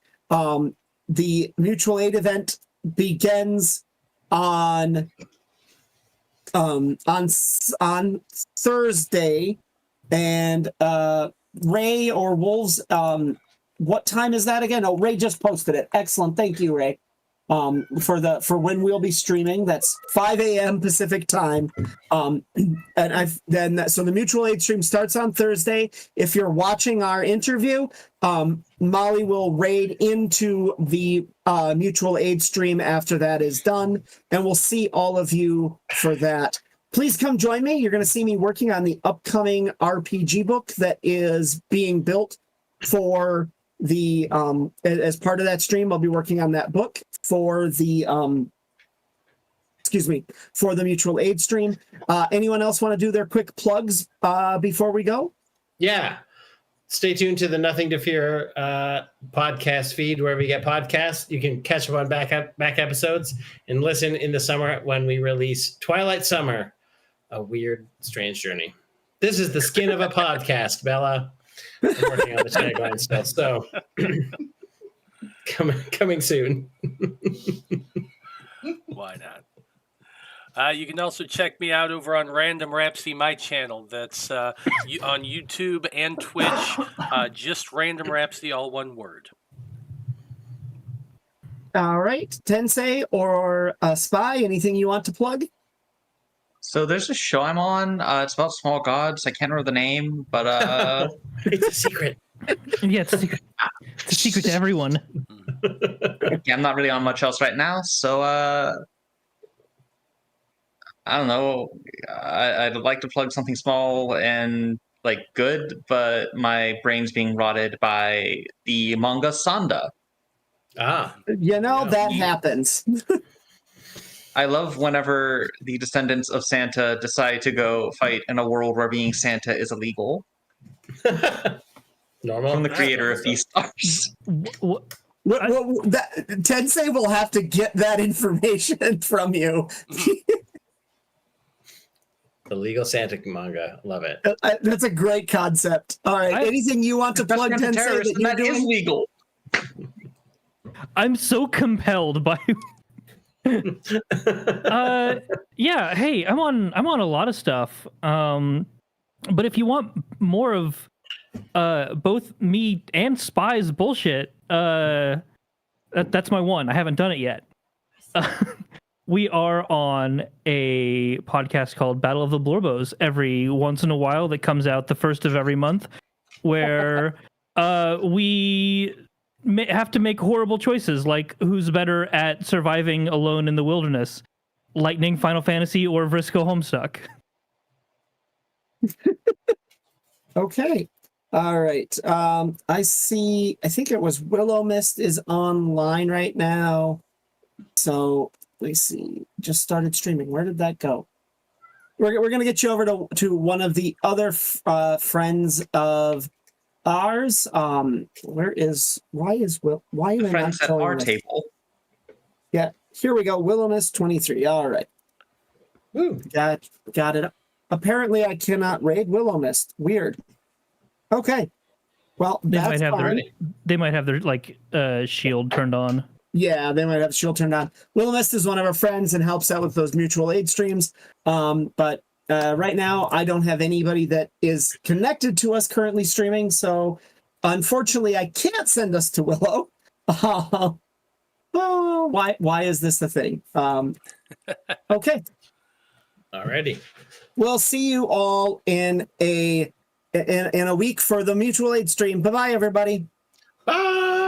The mutual aid event begins on Thursday, and Ray or Wolves, what time is that again? Oh, Ray just posted it. Excellent. Thank you, Ray. For when we'll be streaming. That's 5 a.m. Pacific time. So the mutual aid stream starts on Thursday. If you're watching our interview, Molly will raid into the mutual aid stream after that is done, and we'll see all of you for that. Please come join me. You're going to see me working on the upcoming RPG book that is being built for the as part of that stream. I'll be working on that book for the for the mutual aid stream. Anyone else want to do their quick plugs before we go? Yeah. Stay tuned to the Nothing to Fear podcast feed wherever you get podcasts. You can catch up on back episodes and listen in the summer when we release Twilight Summer, a weird, strange journey. This is the skin of a podcast, Bella. I'm working on the tagline still, so coming soon. Why not? You can also check me out over on Random Rhapsody, my channel. That's on YouTube and Twitch. Just Random Rhapsody, all one word. All right, Tensei or Spy, anything you want to plug? So there's a show I'm on. It's about small gods. I can't remember the name, but It's a secret. Yeah, it's a secret. It's a secret to everyone. yeah, I'm not really on much else right now. So I don't know. I'd like to plug something small and like good, but my brain's being rotted by the manga Sanda. Ah, You know, Yeah. that happens. I love whenever the descendants of Santa decide to go fight in a world where being Santa is illegal. normal. From the Yeah, creator of normal Beastars. Tensei will have to get that information from you. The legal Santa manga. Love it. That's a great concept. All right. Anything you want to That's plug, Santa Tensei, terrorist, that and you're that is doing? legal. I'm so compelled by. Yeah. Hey, I'm on a lot of stuff. But if you want more of both me and Spy's bullshit, that's my one. I haven't done it yet. We are on a podcast called Battle of the Blorbos every once in a while that comes out the first of every month, where we have to make horrible choices, like who's better at surviving alone in the wilderness, Lightning, Final Fantasy, or Vrisco Homestuck. Okay. All right. I think it was Willow Mist is online right now. So let's see. Just started streaming. Where did that go? We're going to get you over to one of the other friends of ours. Why am I not Friends at showing our this? table. Yeah, here we go. Willow Mist 23. All right. Woo. Got it. Apparently, I cannot raid Willow Mist. Weird. Okay. Well, They that's might have fine. they might have their shield turned on. Yeah, they might have the shield turned on. Willow Mist is one of our friends and helps out with those mutual aid streams. But right now, I don't have anybody that is connected to us currently streaming. So, unfortunately, I can't send us to Willow. Oh, why is this the thing? Okay. Alrighty. We'll see you all in a week for the mutual aid stream. Bye-bye, everybody. Bye.